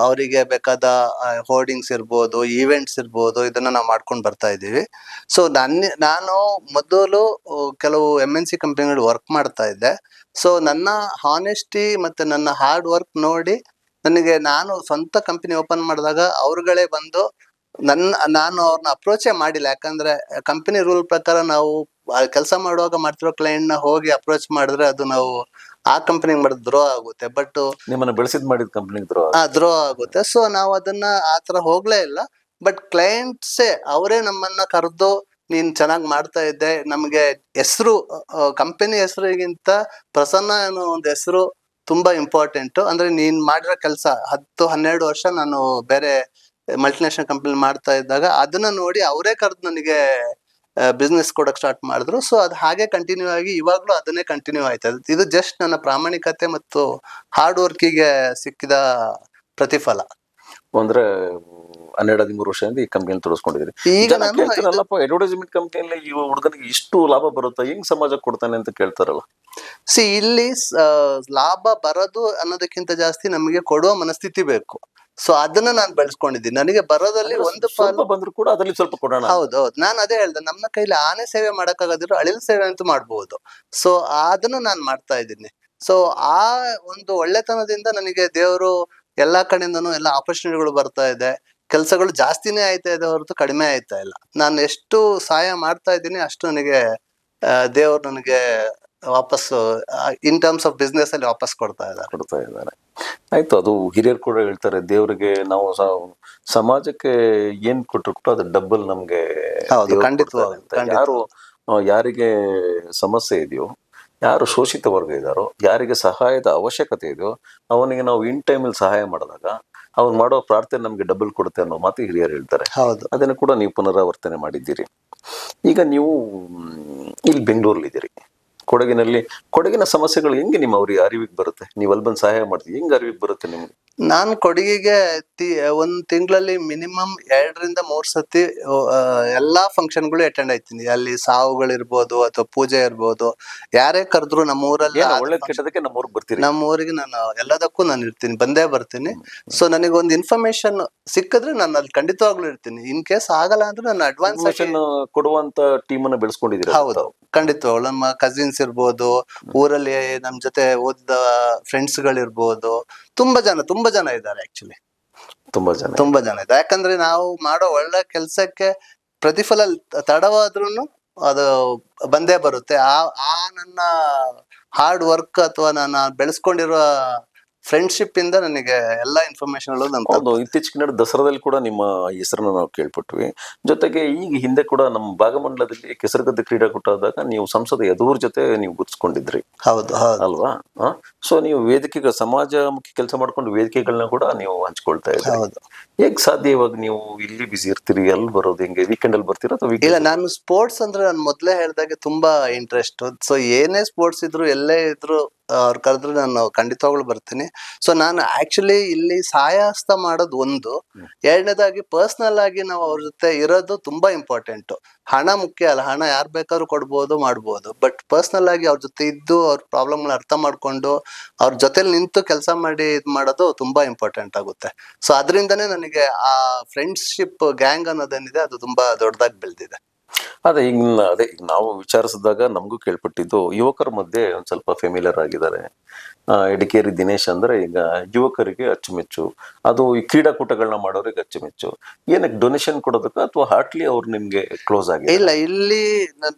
ಅವರಿಗೆ ಬೇಕಾದ ಹೋರ್ಡಿಂಗ್ಸ್ ಇರ್ಬೋದು, ಈವೆಂಟ್ಸ್ ಇರ್ಬೋದು, ಇದನ್ನ ನಾವು ಮಾಡ್ಕೊಂಡು ಬರ್ತಾ ಇದ್ದೀವಿ. ಸೊ ನಾನು ಮೊದಲು ಕೆಲವು MNC ಕಂಪನಿಗಳು ವರ್ಕ್ ಮಾಡ್ತಾ ಇದ್ದೆ. ಸೊ ನನ್ನ ಹಾನೆಸ್ಟಿ ಮತ್ತೆ ನನ್ನ ಹಾರ್ಡ್ ವರ್ಕ್ ನೋಡಿ ನಾನು ಸ್ವಂತ ಕಂಪನಿ ಓಪನ್ ಮಾಡಿದಾಗ ಅವ್ರುಗಳೇ ಬಂದು ನಾನು ಅವ್ರನ್ನ ಅಪ್ರೋಚೇ ಮಾಡಿಲ್ಲ. ಯಾಕಂದ್ರೆ ಕಂಪನಿ ರೂಲ್ ಪ್ರಕಾರ ನಾವು ಕೆಲಸ ಮಾಡುವಾಗ ಮಾಡ್ತಿರೋ ಕ್ಲೈಂಟ್ ನ ಹೋಗಿ ಅಪ್ರೋಚ್ ಮಾಡಿದ್ರೆ ಅದು ನಾವು ಆ ಕಂಪನಿಗೆ ಮಾಡಿದ ದ್ರೋಹ ಆಗುತ್ತೆ. ಬಟ್ ನಿಮ್ಮನ್ನ ಮಾಡಿದ ಕಂಪನಿ ದ್ರೋಹ ಆಗುತ್ತೆ. ಸೊ ನಾವು ಅದನ್ನ ಆತರ ಹೋಗ್ಲೇ ಇಲ್ಲ. ಬಟ್ ಕ್ಲೈಂಟ್ಸೇ ಅವರೇ ನಮ್ಮನ್ನ ಕರೆದು, ನೀನ್ ಚೆನ್ನಾಗಿ ಮಾಡ್ತಾ ಇದ್ದೆ, ನಮ್ಗೆ ಹೆಸರು, ಕಂಪನಿ ಹೆಸರಿಗಿಂತ ಪ್ರಸನ್ನ ಅನ್ನೋ ಒಂದು ಹೆಸರು ತುಂಬಾ ಇಂಪಾರ್ಟೆಂಟ್. ಅಂದ್ರೆ ನೀನ್ ಮಾಡಿರೋ ಕೆಲಸ 10-12 ವರ್ಷ ನಾನು ಬೇರೆ ಮಲ್ಟಿನ್ಯಾಷನಲ್ ಕಂಪನಿ ಮಾಡ್ತಾ ಇದ್ದಾಗ ಅದನ್ನ ನೋಡಿ ಅವರೇ ಕರೆದು ನನಗೆ ಬಿಸ್ನೆಸ್ ಕೊಡಕ್ ಸ್ಟಾರ್ಟ್ ಮಾಡಿದ್ರು. ಸೊ ಅದು ಹಾಗೆ ಕಂಟಿನ್ಯೂ ಆಗಿ ಇವಾಗ್ಲೂ ಅದನ್ನೇ ಕಂಟಿನ್ಯೂ ಆಯ್ತದೆ. ಇದು ಜಸ್ಟ್ ನನ್ನ ಪ್ರಾಮಾಣಿಕತೆ ಮತ್ತು ಹಾರ್ಡ್ ವರ್ಕಿಗೆ ಸಿಕ್ಕಿದ ಪ್ರತಿಫಲ. ಅಂದ್ರೆ 12-13 ವರ್ಷದಿಂದ ಈ ಕಂಪನಿಯಲ್ಲಿ ತೊಡಸ್ಕೊಂಡಿದ್ದೀರಿ. ಈಗ ಅಡ್ವರ್ಟೈಸ್ಮೆಂಟ್ ಕಂಪನಿಯಲ್ಲಿ ಈ ಹುಡುಗನಿಗೆ ಇಷ್ಟು ಲಾಭ ಬರುತ್ತಾ, ಹೆಂಗ್ ಸಮಾಜಕ್ಕೆ ಕೊಡ್ತಾನೆ ಅಂತ ಕೇಳ್ತಾರಲ್ಲ. ಇಲ್ಲಿ ಲಾಭ ಬರೋದು ಅನ್ನೋದಕ್ಕಿಂತ ಜಾಸ್ತಿ ನಮಗೆ ಕೊಡುವ ಮನಸ್ಥಿತಿ ಬೇಕು. ಸೊ ಅದನ್ನ ನಾನು ಬೆಳೆಸ್ಕೊಂಡಿದ್ದೀನಿ. ನನಗೆ ಬರೋದಲ್ಲಿ ಒಂದು ಪಾಲು ಬಂದ್ರು ಕೂಡ ಅದರಲ್ಲಿ ಸ್ವಲ್ಪ ಕೊಡೋಣ. ಹೌದೌದು, ನಾನು ಅದೇ ಹೇಳ್ದೆ, ನಮ್ಮ ಕೈಲಿ ಆನೆ ಸೇವೆ ಮಾಡಕ್ಕಾಗದಿರೋ ಅಳಿಲು ಸೇವೆ ಅಂತೂ ಮಾಡ್ಬೋದು. ಸೊ ಅದನ್ನ ನಾನು ಮಾಡ್ತಾ ಇದ್ದೀನಿ. ಸೊ ಆ ಒಂದು ಒಳ್ಳೆತನದಿಂದ ನನಗೆ ದೇವರು ಎಲ್ಲಾ ಕಡೆಯಿಂದನೂ ಎಲ್ಲ ಆಪರ್ಚುನಿಟಿಗಳು ಬರ್ತಾ ಇದೆ. ಕೆಲಸಗಳು ಜಾಸ್ತಿನೇ ಆಯ್ತಾ ಇದೆ ಹೊರತು ಕಡಿಮೆ ಆಯ್ತಾ ಇಲ್ಲ. ನಾನು ಎಷ್ಟು ಸಹಾಯ ಮಾಡ್ತಾ ಇದ್ದೀನಿ ಅಷ್ಟು ನನಗೆ ದೇವರು ನನಗೆ ವಾಪಸ್ ಇನ್ ಟರ್ಮ್ಸ್ ಆಫ್ ಬಿಸ್ನೆಸ್ ಅಲ್ಲಿ ವಾಪಸ್ ಕೊಡ್ತಾ ಇದ್ದಾರೆ. ಆಯ್ತು, ಅದು ಹಿರಿಯರು ಕೂಡ ಹೇಳ್ತಾರೆ, ದೇವರಿಗೆ ನಾವು ಸಮಾಜಕ್ಕೆ ಏನ್ ಕೊಟ್ಟರು ಅದು ಡಬ್ಬಲ್ ನಮ್ಗೆ. ಯಾರು ಯಾರಿಗೆ ಸಮಸ್ಯೆ ಇದೆಯೋ, ಯಾರು ಶೋಷಿತ ವರ್ಗ ಇದ್ದಾರೋ, ಯಾರಿಗೆ ಸಹಾಯದ ಅವಶ್ಯಕತೆ ಇದೆಯೋ ಅವನಿಗೆ ನಾವು ಇನ್ ಟೈಮಲ್ಲಿ ಸಹಾಯ ಮಾಡಿದಾಗ ಅವ್ರು ಮಾಡೋ ಪ್ರಾರ್ಥನೆ ನಮ್ಗೆ ಡಬಲ್ ಕೊಡುತ್ತೆ ಅನ್ನೋ ಮಾತು ಹಿರಿಯರು ಹೇಳ್ತಾರೆ. ಅದನ್ನು ಕೂಡ ನೀವು ಪುನರಾವರ್ತನೆ ಮಾಡಿದ್ದೀರಿ. ಈಗ ನೀವು ಇಲ್ಲಿ ಬೆಂಗಳೂರಲ್ಲಿ ಇದ್ದೀರಿ, ಕೊಡಗಿನ ಸಮಸ್ಯೆಗಳು ಹೆಂಗೆ ನಿಮ್ಮ ಅವ್ರಿಗೆ ಅರಿವಿಗೆ ಬರುತ್ತೆ? ನೀವು ಅಲ್ಲಿ ಬಂದು ಸಹಾಯ ಮಾಡ್ತೀವಿ, ಹೆಂಗ್ ಅರಿವಿಗೆ ಬರುತ್ತೆ ನಿಮ್ಗೆ? ನಾನ್ ಕೊಡಗಿಗೆ ಒಂದ್ ತಿಂಗಳಲ್ಲಿ ಮಿನಿಮಮ್ 2 ರಿಂದ 3 ಸತಿ ಎಲ್ಲಾ ಫಂಕ್ಷನ್ಗಳು ಅಟೆಂಡ್ ಆಯ್ತೀನಿ. ಅಲ್ಲಿ ಸಾವುಗಳಿರ್ಬೋದು ಅಥವಾ ಪೂಜೆ ಇರ್ಬೋದು, ಯಾರೇ ಕರೆದ್ರು ನಮ್ಮ ಊರಲ್ಲಿ ಏನು ಒಳ್ಳೇದ್ ಕೆಟ್ಟದಕ್ಕೆ ನಮ್ಮ ಊರಿಗೆ ಬರ್ತೀರಿ. ನಮ್ಮ ಊರಿಗೆ ನಾನು ಎಲ್ಲದಕ್ಕೂ ನಾನು ಇರ್ತೀನಿ, ಬಂದೇ ಬರ್ತೀನಿ. ಸೊ ನನಗೆ ಒಂದು ಇನ್ಫಾರ್ಮೇಶನ್ ಸಿಕ್ಕಿದ್ರೆ ನಾನು ಅಲ್ಲಿ ಖಂಡಿತವಾಗ್ಲೂ ಇರ್ತೀನಿ. ಇನ್ ಕೇಸ್ ಆಗಲ್ಲ ಅಂದ್ರೆ ನಾನು ಅಡ್ವಾನ್ಸ್ ಆಗಿ ಇನ್ಫಾರ್ಮೇಶನ್ ಕೊಡುವಂತ ಟೀಮ್ ಅನ್ನ ಬೆಳೆಸ್ಕೊಂಡಿದ್ದೀರಾ? ಹೌದು, ಖಂಡಿತವಾಗ್ಲು ನಮ್ಮ ಕಸಿನ್ಸ್ ಇರ್ಬೋದು, ಊರಲ್ಲಿ ನಮ್ ಜೊತೆ ಓದಿದ ಫ್ರೆಂಡ್ಸ್ ಗಳಿರ್ಬೋದು, ತುಂಬಾ ಜನ ಇದ್ದಾರೆ ಆಕ್ಚುಲಿ. ತುಂಬಾ ಜನ. ಇದ್ದಾರೆ. ಯಾಕಂದ್ರೆ ನಾವು ಮಾಡೋ ಒಳ್ಳೆ ಕೆಲ್ಸಕ್ಕೆ ಪ್ರತಿಫಲ ತಡವಾದ್ರೂ ಅದು ಬಂದೇ ಬರುತ್ತೆ. ಆ ನನ್ನ ಹಾರ್ಡ್ ವರ್ಕ್ ಅಥವಾ ನಾನು ಬೆಳೆಸ್ಕೊಂಡಿರುವ ಫ್ರೆಂಡ್ಶಿಪ್ ಇಂದ ನನಗೆ ಎಲ್ಲಾ ಇನ್ಫಾರ್ಮೇಶನ್ ಹೌದು. ಇತ್ತೀಚಿನ ದಸರಾದಲ್ಲಿ ಕೂಡ ನಿಮ್ಮ ಹೆಸರನ್ನ ನಾವು ಕೇಳ್ಪಟ್ವಿ. ಜೊತೆಗೆ ಈಗ ಹಿಂದೆ ಕೂಡ ನಮ್ಮ ಭಾಗಮಂಡಲದಲ್ಲಿ ಕೆಸರಗದ್ದೆ ಕ್ರೀಡಾಕೂಟ ಆದಾಗ ನೀವು ಸಂಸದ ಯದೂರ್ ಜೊತೆ ನೀವು ಗುರ್ಸ್ಕೊಂಡಿದ್ರಿ. ಹೌದು ಅಲ್ವಾ? ಸೊ ನೀವು ವೇದಿಕೆಗಳ ಸಮಾಜಮುಖಿ ಕೆಲಸ ಮಾಡ್ಕೊಂಡು ವೇದಿಕೆಗಳನ್ನ ಕೂಡ ನೀವು ಹಂಚ್ಕೊಳ್ತಾ ಇದ್ರಿ. ಹೌದು. ಹೇಗ್ ಸಾಧ್ಯ? ಇವಾಗ ನೀವು ಇಲ್ಲಿ ಬಿಸಿ ಇರ್ತೀರಿ, ಅಲ್ಲಿ ಬರೋದು ಹೆಂಗೆ? ವೀಕೆಂಡ್ ಅಲ್ಲಿ ಬರ್ತೀರಾ ಅಥವಾ ಇಲ್ಲ, ನಾನು ಸ್ಪೋರ್ಟ್ಸ್ ಅಂದ್ರೆ ನಾನು ಮೊದ್ಲೇ ಹೇಳ್ದಾಗೆ ತುಂಬಾ ಇಂಟ್ರೆಸ್ಟ್. ಸೊ ಏನೇ ಸ್ಪೋರ್ಟ್ಸ್ ಇದ್ರು, ಎಲ್ಲೇ ಇದ್ರು ಅವ್ರು ಕರೆದ್ರೆ ನಾನು ಖಂಡಿತವಾಗ್ಲು ಬರ್ತೀನಿ. ಸೊ ನಾನು ಆಕ್ಚುಲಿ ಇಲ್ಲಿ ಸಹಾಯ ಹಸ್ತ ಮಾಡೋದು ಒಂದು, ಎರಡನೇದಾಗಿ ಪರ್ಸನಲ್ ಆಗಿ ನಾವು ಅವ್ರ ಜೊತೆ ಇರೋದು ತುಂಬಾ ಇಂಪಾರ್ಟೆಂಟ್. ಹಣ ಮುಖ್ಯ ಅಲ್ಲ, ಹಣ ಯಾರ್ ಬೇಕಾದ್ರೂ ಕೊಡ್ಬೋದು, ಮಾಡ್ಬೋದು. ಬಟ್ ಪರ್ಸನಲ್ ಆಗಿ ಅವ್ರ ಜೊತೆ ಇದ್ದು ಅವ್ರ ಪ್ರಾಬ್ಲಮ್ ಅರ್ಥ ಮಾಡ್ಕೊಂಡು ಅವ್ರ ಜೊತೆಲಿ ನಿಂತು ಕೆಲಸ ಮಾಡಿ ಇದ್ ಮಾಡೋದು ತುಂಬಾ ಇಂಪಾರ್ಟೆಂಟ್ ಆಗುತ್ತೆ. ಸೊ ಅದರಿಂದನೇ ನನಗೆ ಆ ಫ್ರೆಂಡ್ಶಿಪ್ ಗ್ಯಾಂಗ್ ಅನ್ನೋದೇನಿದೆ ಅದು ತುಂಬಾ ದೊಡ್ಡದಾಗಿ ಬೆಳೆದಿದೆ. ಅದೇ ಈಗ ನಾವು ವಿಚಾರಿಸಿದಾಗ ನಮಗೂ ಕೇಳ್ಪಟ್ಟಿದ್ದು ಯುವಕರ ಮಧ್ಯೆ ಒಂದ್ ಸ್ವಲ್ಪ ಫೆಮಿಲಿಯರ್ ಆಗಿದ್ದಾರೆ. ಎಡಿಕೇರಿ ದಿನೇಶ್ ಅಂದ್ರೆ ಈಗ ಯುವಕರಿಗೆ ಅಚ್ಚುಮೆಚ್ಚು, ಅದು ಈ ಕ್ರೀಡಾಕೂಟಗಳನ್ನ ಮಾಡೋರಿಗೆ ಅಚ್ಚುಮೆಚ್ಚು. ಏನಕ್ಕೆ ಡೊನೇಷನ್ ಕೊಡೋದಕ್ಕ ಅಥವಾ ಹಾರ್ಟ್ಲಿ ಅವ್ರು ನಿಮ್ಗೆ ಕ್ಲೋಸ್ ಆಗಿ? ಇಲ್ಲ, ಇಲ್ಲಿ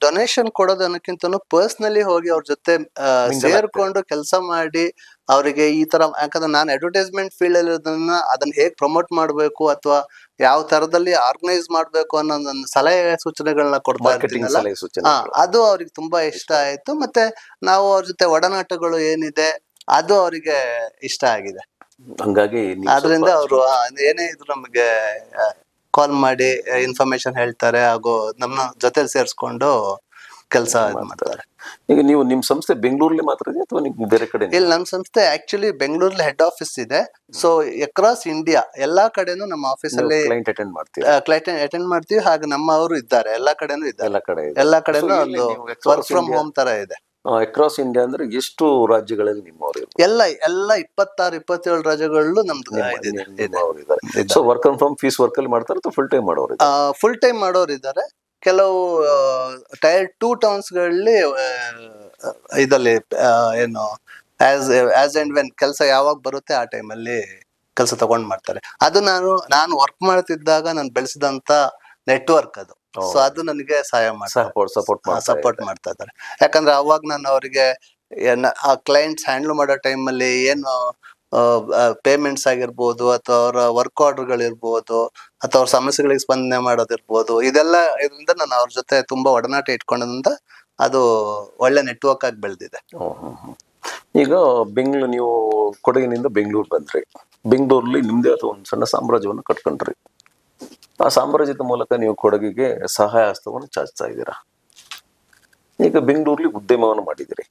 ಡೊನೇಷನ್ ಕೊಡೋದನ್ನಕ್ಕಿಂತನೂ ಪರ್ಸನಲಿ ಹೋಗಿ ಅವ್ರ ಜೊತೆ ಸೇರ್ಕೊಂಡು ಕೆಲಸ ಮಾಡಿ ಅವರಿಗೆ ಈ ತರ, ಯಾಕಂದ್ರೆ ನಾನು ಅಡ್ವರ್ಟೈಸ್ಮೆಂಟ್ ಫೀಲ್ಡ್ ಅಲ್ಲಿ ಇರೋದನ್ನ ಅದನ್ನ ಹೇಗ್ ಪ್ರಮೋಟ್ ಮಾಡ್ಬೇಕು ಅಥವಾ ಯಾವ ತರದಲ್ಲಿ ಆರ್ಗನೈಸ್ ಮಾಡ್ಬೇಕು ಅನ್ನೋ ನನ್ನ ಸಲಹೆ ಸೂಚನೆಗಳನ್ನ ಕೊಡ್ತಾ ಇರ್ತೀನಲ್ಲ, ಅದು ಅವ್ರಿಗೆ ತುಂಬಾ ಇಷ್ಟ ಆಯ್ತು. ಮತ್ತೆ ನಾವು ಅವ್ರ ಜೊತೆ ಒಡನಾಟಗಳು ಏನಿದೆ ಅದು ಅವರಿಗೆ ಇಷ್ಟ ಆಗಿದೆ. ಹಂಗಾಗಿ ಆದ್ರಿಂದ ಅವರು ಏನೇ ಇದ್ರು ನಮಗೆ ಕಾಲ್ ಮಾಡಿ ಇನ್ಫಾರ್ಮೇಶನ್ ಹೇಳ್ತಾರೆ, ಹಾಗೂ ನಮ್ಮ ಜೊತೆ ಸೇರಿಸ್ಕೊಂಡು ಕೆಲಸ ಮಾಡ್ತಾರೆ. ಈಗ ನೀವು ನಿಮ್ ಸಂಸ್ಥೆ ಬೆಂಗಳೂರಲ್ಲಿ ಮಾತ್ರ ಇದೆಯಾ ಅಥವಾ ನೀವು ಬೇರೆ ಕಡೆ? ಇಲ್ಲ, ನಮ್ಮ ಸಂಸ್ಥೆ ಆಕ್ಚುಲಿ ಬೆಂಗಳೂರಲ್ಲಿ ಹೆಡ್ ಆಫೀಸ್ ಇದೆ. ಸೊ ಅಕ್ರಾಸ್ ಇಂಡಿಯಾ ಎಲ್ಲಾ ಕಡೆನೂ ನಮ್ಮ ಆಫೀಸ್ ಅಲ್ಲಿ ಕ್ಲೈಂಟ್ ಅಟೆಂಡ್ ಮಾಡ್ತೀವಿ. ಹಾಗೆ ನಮ್ಮವರು ಇದ್ದಾರೆ, ಎಲ್ಲಾ ಕಡೆನೂ ಇದ್ದಾರೆ. ಎಲ್ಲಾ ಕಡೆನೂ ಒಂದು ವರ್ಕ್ ಫ್ರಮ್ ಹೋಮ್ ತರ ಇದೆ. ಅಕ್ರಾಸ್ ಇಂಡಿಯಾ ಅಂದ್ರೆ ಎಷ್ಟು ರಾಜ್ಯಗಳಲ್ಲಿ ನಿಮ್ಮವರು? ಎಲ್ಲ 26-27 ರಾಜ್ಯಗಳಲ್ಲೂ ನಮ್ದು ಇದೆ. So work from fees work ಅಲ್ಲಿ ಮಾಡ್ತಾರೆ ಅಥವಾ ಫುಲ್ ಟೈಮ್ ಮಾಡೋರು? ಫುಲ್ ಟೈಮ್ ಮಾಡೋರು ಇದ್ದಾರೆ. ಕೆಲವು ಟೈರ್ 2 ಟೌನ್ಸ್ ಗಳಲ್ಲಿ ಇದಲ್ಲಿ ಏನು ಆಸ್ ಅಂಡ್ ವೆನ್ ಕೆಲಸ ಯಾವಾಗ ಬರುತ್ತೆ ಆ ಟೈಮಲ್ಲಿ ಕೆಲಸ ತಗೊಂಡ್ ಮಾಡ್ತಾರೆ. ಅದು ನಾನು ವರ್ಕ್ ಮಾಡ್ತಿದ್ದಾಗ ನಾನು ಬೆಳೆಸಿದಂತ ನೆಟ್ವರ್ಕ್ ಅದು. ಸೊ ಅದು ನನಗೆ ಸಪೋರ್ಟ್ ಮಾಡ್ತಾ ಇದ್ದಾರೆ. ಯಾಕಂದ್ರೆ ಅವಾಗ ನಾನು ಅವರಿಗೆ ಆ ಕ್ಲೈಂಟ್ಸ್ ಹ್ಯಾಂಡಲ್ ಮಾಡೋ ಟೈಮಲ್ಲಿ ಏನು ಪೇಮೆಂಟ್ಸ್ ಆಗಿರ್ಬೋದು ಅಥವಾ ಅವರ ವರ್ಕ್ ಆರ್ಡರ್ಗಳಿರ್ಬೋದು ಅಥವಾ ಅವ್ರ ಸಮಸ್ಯೆಗಳಿಗೆ ಸ್ಪಂದನೆ ಮಾಡೋದಿರ್ಬೋದು, ಇದರಿಂದ ನಾನು ಅವ್ರ ಜೊತೆ ತುಂಬಾ ಒಡನಾಟ ಇಟ್ಕೊಂಡ್ರಿಂದ ಅದು ಒಳ್ಳೆ ನೆಟ್ವರ್ಕ್ ಆಗಿ ಬೆಳೆದಿದೆ. ಈಗ ನೀವು ಕೊಡಗಿನಿಂದ ಬೆಂಗಳೂರು ಬಂದ್ರಿ. ಬೆಂಗಳೂರಲ್ಲಿ ನಿಮ್ದೇ ಆದ ಒಂದು ಸಣ್ಣ ಸಾಮ್ರಾಜ್ಯವನ್ನು ಕಟ್ಕೊಂಡ್ರಿ. ಆ ಸಾಮ್ರಾಜ್ಯದ ಮೂಲಕ ನೀವು ಕೊಡಗಿಗೆ ಸಹಾಯ ಹಸ್ತವನ್ನು ಚಾಚ್ತಾ ಇದ್ದೀರಾ. ಈಗ ಬೆಂಗಳೂರಲ್ಲಿ ಉದ್ಯಮವನ್ನು ಮಾಡಿದಿರಿ.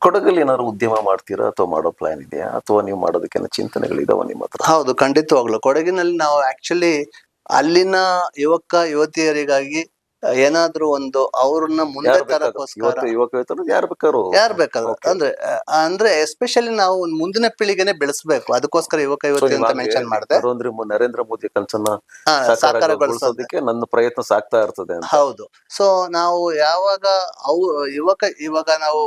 ಕೊಡಗಲ್ಲಿ ಏನಾದ್ರು ಉದ್ಯಮ ಮಾಡ್ತೀರಾ ಅಥವಾ ಮಾಡೋ ಪ್ಲಾನ್ ಇದೆಯಾ ಅಥವಾ ನೀವು ಮಾಡೋದಕ್ಕೆ ಚಿಂತನೆಗಳಿದಾವ ನಿಮ್ಮ ಹತ್ರ? ಹೌದು, ಖಂಡಿತವಾಗ್ಲು. ಕೊಡಗಿನಲ್ಲಿ ನಾವು ಆಕ್ಚುಲಿ ಅಲ್ಲಿನ ಯುವತಿಯರಿಗಾಗಿ ಏನಾದ್ರೂ ಒಂದು ಅವ್ರನ್ನ ಮುಂದೆ ತರಕ್ಕೋಸ್ಕರ ಯಾರು ಬೇಕಾದ್ರು ಅಂದ್ರೆ ಎಸ್ಪೆಷಲಿ ನಾವು ಮುಂದಿನ ಪೀಳಿಗೆನೆ ಬೆಳೆಸಬೇಕು. ಅದಕ್ಕೋಸ್ಕರ ಯುವಕ ಯುವತಿ ಅಂತ ಮೆನ್ಷನ್ ಮಾಡಿದೆ. ನರೇಂದ್ರ ಮೋದಿ ಕನಸನ್ನ ಸಾಕಾರಗೊಳಿಸೋದಕ್ಕೆ ನನ್ನ ಪ್ರಯತ್ನ ಸಾಗ್ತಾ ಇರ್ತದೆ. ಹೌದು. ಸೊ ನಾವು ಯಾವಾಗ ಇವಾಗ ನಾವು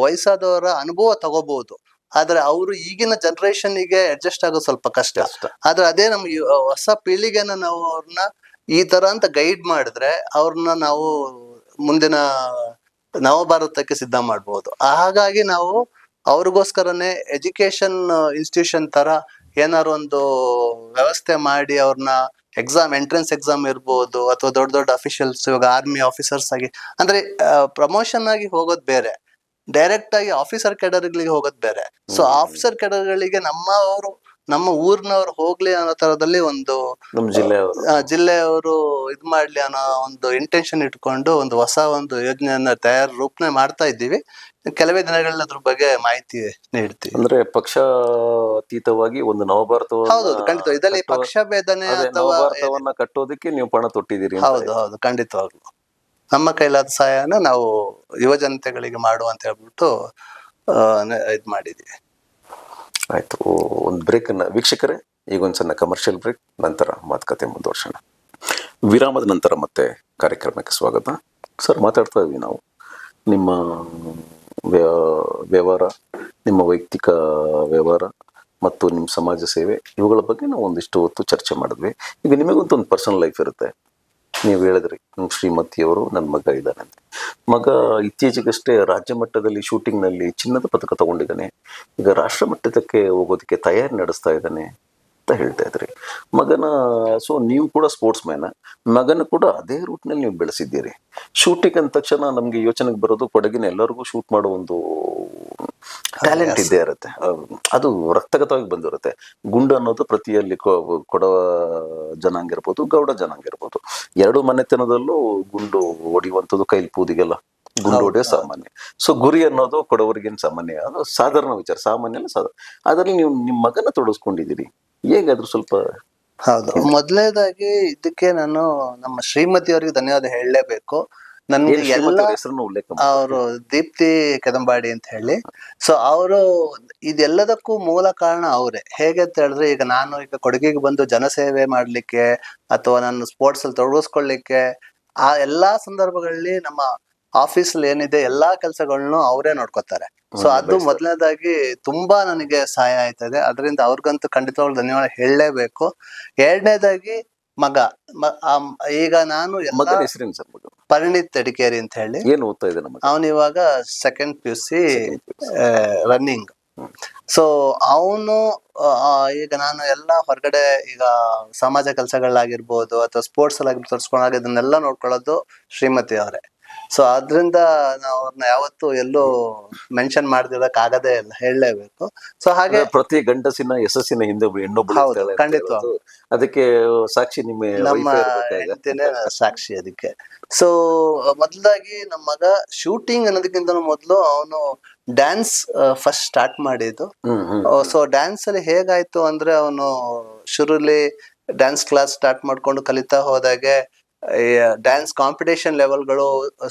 ವಯಸ್ಸಾದವರ ಅನುಭವ ತಗೋಬಹುದು, ಆದ್ರೆ ಅವರು ಈಗಿನ ಜನರೇಷನ್ಗೆ ಅಡ್ಜಸ್ಟ್ ಆಗೋದು ಸ್ವಲ್ಪ ಕಷ್ಟ. ಆದ್ರೆ ಅದೇ ನಮ್ಗೆ ಹೊಸ ಪೀಳಿಗೆನ ನಾವು ಅವ್ರನ್ನ ಈ ತರ ಅಂತ ಗೈಡ್ ಮಾಡಿದ್ರೆ ಅವ್ರನ್ನ ನಾವು ಮುಂದಿನ ನವಭಾರತಕ್ಕೆ ಸಿದ್ಧ ಮಾಡ್ಬೋದು. ಹಾಗಾಗಿ ನಾವು ಅವ್ರಿಗೋಸ್ಕರನೇ ಎಜುಕೇಶನ್ ಇನ್ಸ್ಟಿಟ್ಯೂಷನ್ ತರ ಏನಾರು ಒಂದು ವ್ಯವಸ್ಥೆ ಮಾಡಿ ಅವ್ರನ್ನ ಎಂಟ್ರೆನ್ಸ್ ಎಕ್ಸಾಮ್ ಇರ್ಬೋದು ಅಥವಾ ದೊಡ್ಡ ದೊಡ್ಡ ಅಫಿಷಿಯಲ್ಸ್, ಇವಾಗ ಆರ್ಮಿ ಆಫೀಸರ್ಸ್ ಆಗಿ ಅಂದ್ರೆ ಪ್ರಮೋಷನ್ ಆಗಿ ಹೋಗೋದ್ ಬೇರೆ, ಡೈರೆಕ್ಟ್ ಆಗಿ ಆಫೀಸರ್ ಕೆಡರ್ಗಳಿಗೆ ಹೋಗೋದ್ ಬೇರೆ. ಸೊ ಆಫೀಸರ್ ಕೆಡರ್ಗಳಿಗೆ ನಮ್ಮವರು ನಮ್ಮ ಊರಿನವ್ರು ಹೋಗ್ಲಿ ಅನ್ನೋ ತರದಲ್ಲಿ ಒಂದು ನಮ್ಮ ಜಿಲ್ಲೆಯವರು ಜಿಲ್ಲೆಯವರು ಇದ್ ಮಾಡ್ಲಿ ಅನ್ನೋ ಒಂದು ಇಂಟೆನ್ಷನ್ ಇಟ್ಕೊಂಡು ಒಂದು ಹೊಸ ಒಂದು ಯೋಜನೆಯನ್ನ ರೂಪನೆ ಮಾಡ್ತಾ ಇದ್ದೀವಿ. ಕೆಲವೇ ದಿನಗಳಲ್ಲಿ ಅದ್ರ ಬಗ್ಗೆ ಮಾಹಿತಿ ನೀಡ್ತೀವಿ. ಅಂದ್ರೆ ಪಕ್ಷಾತೀತವಾಗಿ ಒಂದು ನವಭಾರತವನ್ನ ಹೌದೌದು, ಖಂಡಿತ ಇದರಲ್ಲಿ ಪಕ್ಷ ಭೇದನೆ ಅದೇ ಅಥವಾ ನವಭಾರತವನ್ನ ಕಟ್ಟೋದಕ್ಕೆ ನೀವು ಪಣ ತೊಟ್ಟಿದ್ದೀರಿ ಅಂತ ಹೌದು ಹೌದು ಖಂಡಿತವಾಗ್ಲು ನಮ್ಮ ಕೈಲಾದ ಸಹಾಯನ ನಾವು ಯುವ ಜನತೆಗಳಿಗೆ ಮಾಡುವಂತ ಹೇಳ್ಬಿಟ್ಟು ಇದ್ ಮಾಡಿದೀವಿ. ಆಯ್ತು, ಒಂದು ಬ್ರೇಕ್ ಅನ್ನ ವೀಕ್ಷಕರೇ, ಈಗ ಒಂದು ಸಣ್ಣ ಕಮರ್ಷಿಯಲ್ ಬ್ರೇಕ್, ನಂತರ ಮಾತುಕತೆ ಮುಂದುವರ್ಸೋಣ. ವಿರಾಮದ ನಂತರ ಮತ್ತೆ ಕಾರ್ಯಕ್ರಮಕ್ಕೆ ಸ್ವಾಗತ. ಸರ್, ಮಾತಾಡ್ತಾ ಇದ್ವಿ ನಾವು ನಿಮ್ಮ ವ್ಯವಹಾರ, ನಿಮ್ಮ ವೈಯಕ್ತಿಕ ವ್ಯವಹಾರ ಮತ್ತು ನಿಮ್ಮ ಸಮಾಜ ಸೇವೆ, ಇವುಗಳ ಬಗ್ಗೆ ನಾವು ಒಂದಿಷ್ಟು ಹೊತ್ತು ಚರ್ಚೆ ಮಾಡಿದ್ವಿ. ಈಗ ನಿಮಗಂತೂ ಒಂದು ಪರ್ಸನಲ್ ಲೈಫ್ ಇರುತ್ತೆ. ನೀವು ಹೇಳಿದ್ರಿ ನಮ್ಮ ಶ್ರೀಮತಿಯವರು ನನ್ನ ಮಗ ಇದ್ದಾನೆ ಅಂತ. ಮಗ ಇತ್ತೀಚೆಗಷ್ಟೇ ರಾಜ್ಯ ಮಟ್ಟದಲ್ಲಿ ಶೂಟಿಂಗ್ನಲ್ಲಿ ಚಿನ್ನದ ಪದಕ ತಗೊಂಡಿದ್ದಾನೆ. ಈಗ ರಾಷ್ಟ್ರ ಮಟ್ಟಕ್ಕೆ ಹೋಗೋದಕ್ಕೆ ತಯಾರಿ ನಡೆಸ್ತಾ ಇದ್ದಾನೆ ಅಂತ ಹೇಳ್ತಾ ಇದ್ರಿ. ಮಗನ ಸೊ ನೀವು ಕೂಡ ಸ್ಪೋರ್ಟ್ಸ್ ಮ್ಯಾನ್, ಮಗನ ಕೂಡ ಅದೇ ರೂಟ್ನಲ್ಲಿ ನೀವು ಬೆಳೆಸಿದ್ದೀರಿ. ಶೂಟಿಂಗ್ ಅಂದ ತಕ್ಷಣ ನಮಗೆ ಯೋಚನೆಗೆ ಬರೋದು ಕೊಡಗಿನ ಎಲ್ಲರಿಗೂ ಶೂಟ್ ಮಾಡೋ ಒಂದು ಟ್ಯಾಲೆಂಟ್ ಇದ್ದೇ ಇರುತ್ತೆ. ಅದು ರಕ್ತಗತವಾಗಿ ಬಂದಿರುತ್ತೆ. ಗುಂಡು ಅನ್ನೋದು ಪ್ರತಿಯಲ್ಲಿ ಕೊಡವ ಜನಾಂಗ ಇರ್ಬೋದು, ಗೌಡ ಜನಾಂಗ ಇರ್ಬೋದು, ಎರಡು ಮನೆತನದಲ್ಲೂ ಗುಂಡು ಹೊಡೆಯುವಂಥದ್ದು ಕೈಲಿ ಪೂದಿಗೆಲ್ಲ ಗುಂಡು ಹೊಡೆಯೋ ಸಾಮಾನ್ಯ. ಸೊ ಗುರಿ ಅನ್ನೋದು ಕೊಡವರಿಗೇನು ಸಾಮಾನ್ಯ, ಅದು ಸಾಧಾರಣ ವಿಚಾರ, ಸಾಮಾನ್ಯ ಅಲ್ಲ ಸಾಧಾರಣ. ಅದರಲ್ಲಿ ನೀವು ನಿಮ್ಮ ಮಗನ ತೊಡಗಿಸ್ಕೊಂಡಿದ್ದೀರಿ, ಹೇಗಾದ್ರೂ ಸ್ವಲ್ಪ. ಹೌದು, ಮೊದಲನೇದಾಗಿ ಇದಕ್ಕೆ ನಾನು ನಮ್ಮ ಶ್ರೀಮತಿಯವರಿಗೆ ಧನ್ಯವಾದ ಹೇಳಲೇಬೇಕು. ನನ್ಗೆ ಎಲ್ಲ ಹೆಸರನ್ನು ಉಲ್ಲೇಖ ಅವರು ದೀಪ್ತಿ ಕದಂಬಾಡಿ ಅಂತ ಹೇಳಿ. ಸೊ ಅವರು ಇದೆಲ್ಲದಕ್ಕೂ ಮೂಲ ಕಾರಣ ಅವರೇ. ಹೇಗೆ ಅಂತ ಹೇಳಿದ್ರೆ, ಈಗ ನಾನು ಈಗ ಕೊಡಗಿಗೆ ಬಂದು ಜನಸೇವೆ ಮಾಡ್ಲಿಕ್ಕೆ ಅಥವಾ ನಾನು ಸ್ಪೋರ್ಟ್ಸ್ ಅಲ್ಲಿ ತೊಡಗಿಸ್ಕೊಳ್ಳಿಕ್ಕೆ ಆ ಎಲ್ಲಾ ಸಂದರ್ಭಗಳಲ್ಲಿ ನಮ್ಮ ಆಫೀಸ್ ಏನಿದೆ ಎಲ್ಲಾ ಕೆಲಸಗಳನ್ನು ಅವರೇ ನೋಡ್ಕೊತಾರೆ. ಸೊ ಅದು ಮೊದಲನೇದಾಗಿ ತುಂಬಾ ನನಗೆ ಸಹಾಯ ಆಯ್ತದೆ. ಅದರಿಂದ ಅವ್ರಿಗಂತೂ ಖಂಡಿತವಾಗ್ಲೂ ಧನ್ಯವಾದ ಹೇಳಲೇಬೇಕು. ಎರಡನೇದಾಗಿ ಮಗ, ಈಗ ನಾನು ಮಗನ ಹೆಸರೇನು ಸರ್? ಮಗ ಪರಿಣಿತ್ ತಡಿಕೇರಿ ಅಂತ ಹೇಳಿ. ಏನು ಓದ್ತಾ ಇದ್ದಾನೆ ಮಗ? ಅವನು ಇವಾಗ ಸೆಕೆಂಡ್ PUC ರನ್ನಿಂಗ್. ಸೊ ಅವನು ಈಗ ನಾನು ಎಲ್ಲ ಹೊರಗಡೆ ಈಗ ಸಮಾಜ ಕೆಲಸಗಳಾಗಿರ್ಬೋದು ಅಥವಾ ಸ್ಪೋರ್ಟ್ಸ್ ಅಲ್ಲಿ ತೋರಿಸ್ಕೊಂಡಾಗ ಇದನ್ನೆಲ್ಲ ನೋಡ್ಕೊಳ್ಳೋದು ಶ್ರೀಮತಿ ಅವರೇ. ಸೊ ಅದ್ರಿಂದ ನಾವು ಅವ್ರನ್ನ ಯಾವತ್ತೂ ಎಲ್ಲೂ ಮೆನ್ಷನ್ ಮಾಡ್ದಿರಕ್ ಆಗದೇ ಇಲ್ಲ, ಹೇಳಲೇಬೇಕು. ಸೊ ಹಾಗೆ ಪ್ರತಿ ಗಂಡಸಿನ ಯಶಸ್ಸಿನ ಹಿಂದೆ ಹೆಣ್ಣೊಬ್ಬಳು ಇರ್ತಾಳೆ ಅಂತ ಖಂಡಿತವಾಗ್ಲೂ. ಹೇಳೋದು. ಅದಕ್ಕೆ ಸಾಕ್ಷಿ ನಿಮ್ಮ ನಮ್ಮ ಹೆಂಡತಿನೇ ಸಾಕ್ಷಿ ಅದಕ್ಕೆ. ಸೊ ಮೊದಲಾಗಿ ನಮ್ಮ ಮಗ ಶೂಟಿಂಗ್ ಅನ್ನೋದಕ್ಕಿಂತ ಮೊದಲು ಅವನು ಡ್ಯಾನ್ಸ್ ಫಸ್ಟ್ ಸ್ಟಾರ್ಟ್ ಮಾಡಿದ್ದು. ಸೊ ಡ್ಯಾನ್ಸ್ ಅಲ್ಲಿ ಹೇಗಾಯ್ತು ಅಂದ್ರೆ, ಅವನು ಶುರುಲಿ ಡ್ಯಾನ್ಸ್ ಕ್ಲಾಸ್ ಸ್ಟಾರ್ಟ್ ಮಾಡ್ಕೊಂಡು ಕಲಿತಾ ಹೋದಾಗೆ ಡ್ಯಾನ್ಸ್ ಕಾಂಪಿಟೇಷನ್ ಲೆವೆಲ್ಗಳು,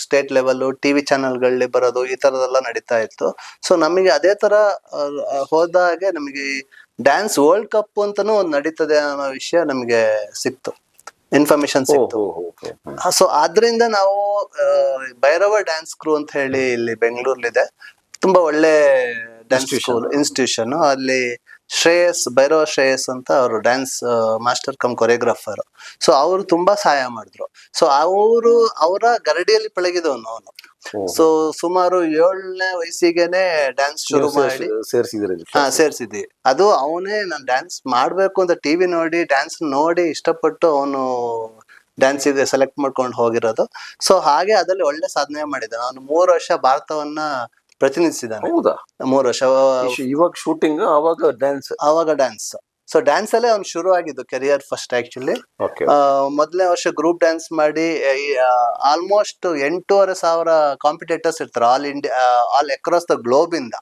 ಸ್ಟೇಟ್ ಲೆವೆಲ್, ಟಿವಿ ಚಾನೆಲ್ಗಳಲ್ಲಿ ಬರೋದು, ಈ ತರದೆಲ್ಲ ನಡೀತಾ ಇತ್ತು. ಸೊ ನಮಗೆ ಅದೇ ತರ ಹೋದಾಗೆ ನಮಗೆ ಡ್ಯಾನ್ಸ್ ವರ್ಲ್ಡ್ ಕಪ್ ಅಂತಾನು ಒಂದು ನಡೀತದೆ ಅನ್ನೋ ವಿಷಯ ನಮಗೆ ಸಿಕ್ತು, ಇನ್ಫಾರ್ಮೇಶನ್ ಸಿಕ್ತು. ಸೊ ಆದ್ರಿಂದ ನಾವು ಭೈರವ ಡ್ಯಾನ್ಸ್ ಕ್ರೂ ಅಂತ ಹೇಳಿ ಇಲ್ಲಿ ಬೆಂಗಳೂರಲ್ಲಿದೆ, ತುಂಬಾ ಒಳ್ಳೆ ಡ್ಯಾನ್ಸ್ ಇನ್ಸ್ಟಿಟ್ಯೂಷನ್. ಅಲ್ಲಿ ಭೈರವ ಶ್ರೇಯಸ್ ಅಂತ ಅವರು dance master come choreographer. So ಅವರು ತುಂಬಾ ಸಹಾಯ ಮಾಡಿದ್ರು. ಸೊ ಅವರ ಗರಡಿಯಲ್ಲಿ ಪಳಗಿದವನು ಅವನು. ಸೊ ಸುಮಾರು 7ನೇ ವಯಸ್ಸಿಗೆನೆ ಡ್ಯಾನ್ಸ್ ಶುರು ಮಾಡಿ ಸೇರ್ಸಿದ್ವಿ. ಅದು ಅವನೇ ನಾನು ಡ್ಯಾನ್ಸ್ ಮಾಡ್ಬೇಕು ಅಂತ ಟಿವಿ ನೋಡಿ, ಡ್ಯಾನ್ಸ್ ನೋಡಿ ಇಷ್ಟಪಟ್ಟು ಅವನು ಡ್ಯಾನ್ಸಿಗೆ ಸೆಲೆಕ್ಟ್ ಮಾಡ್ಕೊಂಡು ಹೋಗಿರೋದು. ಸೊ ಹಾಗೆ ಅದರಲ್ಲಿ ಒಳ್ಳೆ ಸಾಧನೆ ಮಾಡಿದ್ದಾನೆ. ಅವನು 3 ವರ್ಷ ಭಾರತವನ್ನ ಪ್ರತಿನಿಧಿಸಿದ್ದಾನೆ. 3 ವರ್ಷ. ಇವಾಗ ಶೂಟಿಂಗ್, ಅವಾಗ ಡ್ಯಾನ್ಸ್. ಸೊ ಡ್ಯಾನ್ಸ್ ಅಲ್ಲೇ ಅವ್ನು ಶುರು ಆಗಿದ್ದು ಕೆರಿಯರ್ ಫಸ್ಟ್ ಆಕ್ಚುಲಿ. ಮೊದಲನೇ ವರ್ಷ ಗ್ರೂಪ್ ಡ್ಯಾನ್ಸ್ ಮಾಡಿ ಆಲ್ಮೋಸ್ಟ್ 8,500 ಕಾಂಪಿಟೇಟರ್ಸ್ ಇರ್ತಾರೆ ಆಲ್ ಅಕ್ರಾಸ್ ದ ಗ್ಲೋಬ್ ಇಂದ.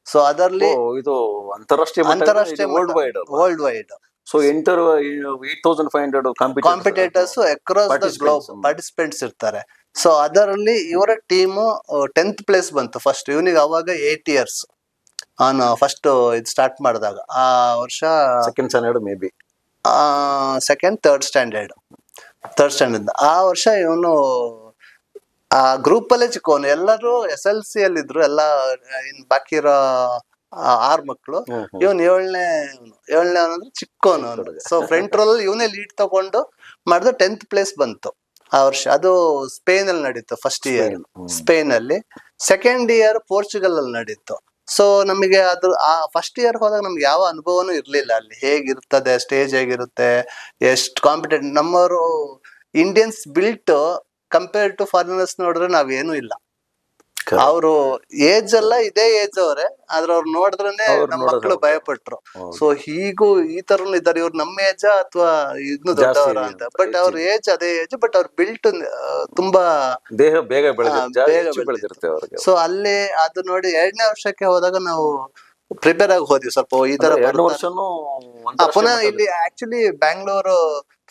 ಸೊ ಅದರಲ್ಲಿ ಇದು ಅಂತಾರಾಷ್ಟ್ರೀಯ world wide. So 8,500 competitors across the globe participants ಇರ್ತಾರೆ. ಸೊ ಅದರಲ್ಲಿ ಇವರ ಟೀಮು 10th ಪ್ಲೇಸ್ ಬಂತು ಫಸ್ಟ್. ಇವನಿಗೆ ಅವಾಗ 8 years. ಅವನು ಫಸ್ಟ್ ಇದು ಸ್ಟಾರ್ಟ್ ಮಾಡಿದಾಗ ಆ ವರ್ಷ second standard may be third standard ಆ ವರ್ಷ ಇವನು ಆ ಗ್ರೂಪ್ ಅಲ್ಲೇ ಚಿಕ್ಕವನು. ಎಲ್ಲರೂ SLC ಅಲ್ಲಿ ಇದ್ರು, ಎಲ್ಲ ಬಾಕಿ ಇರೋ 6 ಮಕ್ಕಳು. ಇವನ್ 7ನೇ ಅಂದ್ರೆ ಚಿಕ್ಕವನು. ಸೊ ಫ್ರಂಟ್ ರೋಲ್ ಇವನೇ ಲೀಡ್ ತಗೊಂಡು ಮಾಡಿದ 10th ಪ್ಲೇಸ್ ಬಂತು ಆ ವರ್ಷ. ಅದು ಸ್ಪೇನ್ ಅಲ್ಲಿ ನಡೀತು ಫಸ್ಟ್ ಇಯರ್, ಸ್ಪೇನ್ ಅಲ್ಲಿ. ಸೆಕೆಂಡ್ ಇಯರ್ ಪೋರ್ಚುಗಲ್ ಅಲ್ಲಿ ನಡೀತು. ಸೊ ನಮಗೆ ಅದು ಆ ಫಸ್ಟ್ ಇಯರ್ ಹೋದಾಗ ನಮ್ಗೆ ಯಾವ ಅನುಭವನೂ ಇರ್ಲಿಲ್ಲ. ಅಲ್ಲಿ ಹೇಗಿರ್ತದೆ, ಸ್ಟೇಜ್ ಹೇಗಿರುತ್ತೆ, ಎಷ್ಟು ಕಾಂಪಿಟೇಟ್. ನಮ್ಮವರು Indians built compare to foreigners ನೋಡಿದ್ರೆ ನಾವೇನು ಇಲ್ಲ. ಅವರು ಏಜ್ ಎಲ್ಲ ಇದೇ ಏಜ್ ಅವ್ರೆ, ಆದ್ರೆ ಅವ್ರು ನೋಡಿದ್ರೇನೆ ನಮ್ಮ ಮಕ್ಕಳು ಭಯಪಟ್ರು. ಸೊ ಹೀಗೂ ಈ ತರನು ಇದ್ದಾರೆ, ಇವ್ರು ನಮ್ಮ ಏಜ ಅಥವಾ ಇನ್ನು ದೊಡ್ಡವರ ಅಂತ. ಬಟ್ ಅವ್ರ ಏಜ್ ಅದೇ ಏಜ್, ಬಟ್ ಅವ್ರ ಬಿಲ್ಟ್ ತುಂಬಾ ದೇಹ ಬೇಗ ಬೆಳೆದಿರುತ್ತೆ ಅವ್ರಿಗೆ. ಸೊ ಅಲ್ಲಿ ಅದು ನೋಡಿ 2ನೇ ವರ್ಷಕ್ಕೆ ಹೋದಾಗ ನಾವು ಪ್ರಿಪೇರ್ ಆಗಿ ಹೋದ್ವಿ ಸ್ವಲ್ಪ ಈ ತರ. 2 ವರ್ಷನೂ ಪುನಃ ಇಲ್ಲಿ actually Bangalore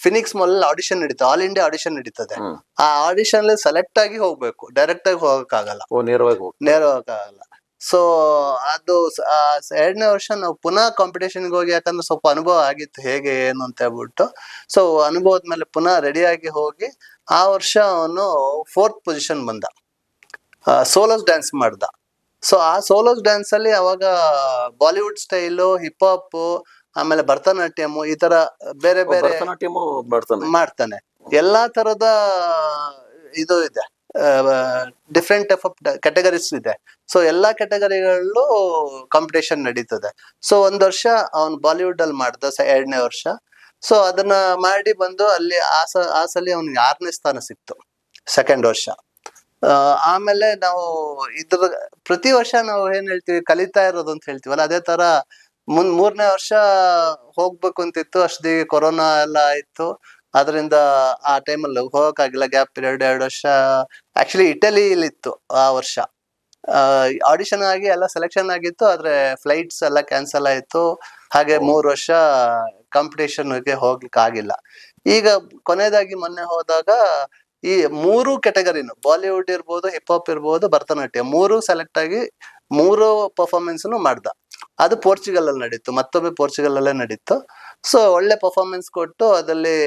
Phoenix mall audition ನಡೀತದೆ, ಆಲ್ ಇಂಡಿಯಾ ಆಡಿಷನ್ ನಡೀತದೆ. ಆ ಆಡಿಷನ್ ಸೆಲೆಕ್ಟ್ ಆಗಿ ಹೋಗ್ಬೇಕು, ಡೈರೆಕ್ಟ್ ಆಗಿ ಹೋಗಕ್ಕಾಗಲ್ಲ, ನೇರವಾಗಲ್ಲ. ಸೊ ಅದು 2ನೇ ವರ್ಷ ನಾವು ಪುನಃ ಕಾಂಪಿಟೇಷನ್ಗೆ ಹೋಗಿ, ಯಾಕಂದ್ರೆ ಸ್ವಲ್ಪ ಅನುಭವ ಆಗಿತ್ತು ಹೇಗೆ ಏನು ಅಂತ ಹೇಳ್ಬಿಟ್ಟು. ಸೊ ಅನುಭವದ ಮೇಲೆ ಪುನಃ ರೆಡಿಯಾಗಿ ಹೋಗಿ ಆ ವರ್ಷ ಅವನು 4th ಪೊಸಿಷನ್ ಬಂದ, ಸೋಲೋಸ್ ಡ್ಯಾನ್ಸ್ ಮಾಡ್ದ. ಸೊ ಆ ಸೋಲೋಸ್ ಡ್ಯಾನ್ಸ್ ಅಲ್ಲಿ ಅವಾಗ ಬಾಲಿವುಡ್ ಸ್ಟೈಲು, ಹಿಪ್ ಹಾಪ್, ಆಮೇಲೆ ಭರತನಾಟ್ಯಂ, ಈ ತರ ಬೇರೆ ಬೇರೆ ಮಾಡ್ತಾನೆ. ಎಲ್ಲಾ ತರದ ಇದು ಇದೆ, ಡಿಫ್ರೆಂಟ್ ಟೈಪ್ ಆಫ್ ಕ್ಯಾಟಗರೀಸ್ ಇದೆ. ಸೊ ಎಲ್ಲಾ ಕ್ಯಾಟಗರಿಗಳಲ್ಲೂ ಕಾಂಪಿಟೇಷನ್ ನಡೀತದೆ. ಸೊ 1 ವರ್ಷ ಅವನು ಬಾಲಿವುಡ್ ಅಲ್ಲಿ ಮಾಡ್ದ 2ನೇ ವರ್ಷ. ಸೊ ಅದನ್ನ ಮಾಡಿ ಬಂದು ಅಲ್ಲಿ ಆ ಸಲ ಅವ್ನಿಗೆ 6ನೇ ಸ್ಥಾನ ಸಿಕ್ತು 2nd ವರ್ಷ. ಆಮೇಲೆ ನಾವು ಇದ್ರ ಪ್ರತಿ ವರ್ಷ ನಾವು ಏನ್ ಹೇಳ್ತೀವಿ, ಕಲಿತಾ ಇರೋದು ಅಂತ ಹೇಳ್ತೀವಲ್ಲ, ಅದೇ ತರ 3ನೇ ವರ್ಷ ಹೋಗ್ಬೇಕು ಅಂತಿತ್ತು. ಅಷ್ಟೊತ್ತಿಗೆ ಕೊರೋನಾ ಎಲ್ಲ ಆಯ್ತು, ಅದರಿಂದ ಆ ಟೈಮಲ್ಲಿ ಹೋಗಕ್ಕಾಗಿಲ್ಲ, ಗ್ಯಾಪ್ ಪೀರಿಯಡ್ 2 ವರ್ಷ. ಆಕ್ಚುಲಿ ಇಟಲಿಯಲ್ಲಿ ಇತ್ತು ಆ ವರ್ಷ, ಆಡಿಷನ್ ಆಗಿ ಎಲ್ಲ ಸೆಲೆಕ್ಷನ್ ಆಗಿತ್ತು, ಆದ್ರೆ ಫ್ಲೈಟ್ಸ್ ಎಲ್ಲ ಕ್ಯಾನ್ಸಲ್ ಆಯ್ತು. ಹಾಗೆ 3 ವರ್ಷ ಕಾಂಪಿಟೇಷನ್ಗೆ ಹೋಗ್ಲಿಕ್ಕೆ ಆಗಿಲ್ಲ. ಈಗ ಕೊನೆಯದಾಗಿ ಮೊನ್ನೆ ಹೋದಾಗ ಈ 3 ಕ್ಯಾಟಗರಿನು, ಬಾಲಿವುಡ್ ಇರ್ಬೋದು, ಹಿಪ್ ಹಾಪ್ ಇರ್ಬೋದು, ಭರತನಾಟ್ಯ, 3 ಸೆಲೆಕ್ಟ್ ಆಗಿ 3 ಪರ್ಫಾರ್ಮೆನ್ಸ್ ಮಾಡ್ದ. ಅದು ಪೋರ್ಚುಗಲ್ ಅಲ್ಲಿ ನಡೀತು, ಮತ್ತೊಮ್ಮೆ ಪೋರ್ಚುಗಲ್ ಅಲ್ಲೇ ನಡೀತು. ಸೊ ಒಳ್ಳೆ ಪರ್ಫಾರ್ಮೆನ್ಸ್ ಕೊಟ್ಟು ಅದಲ್ಲಿ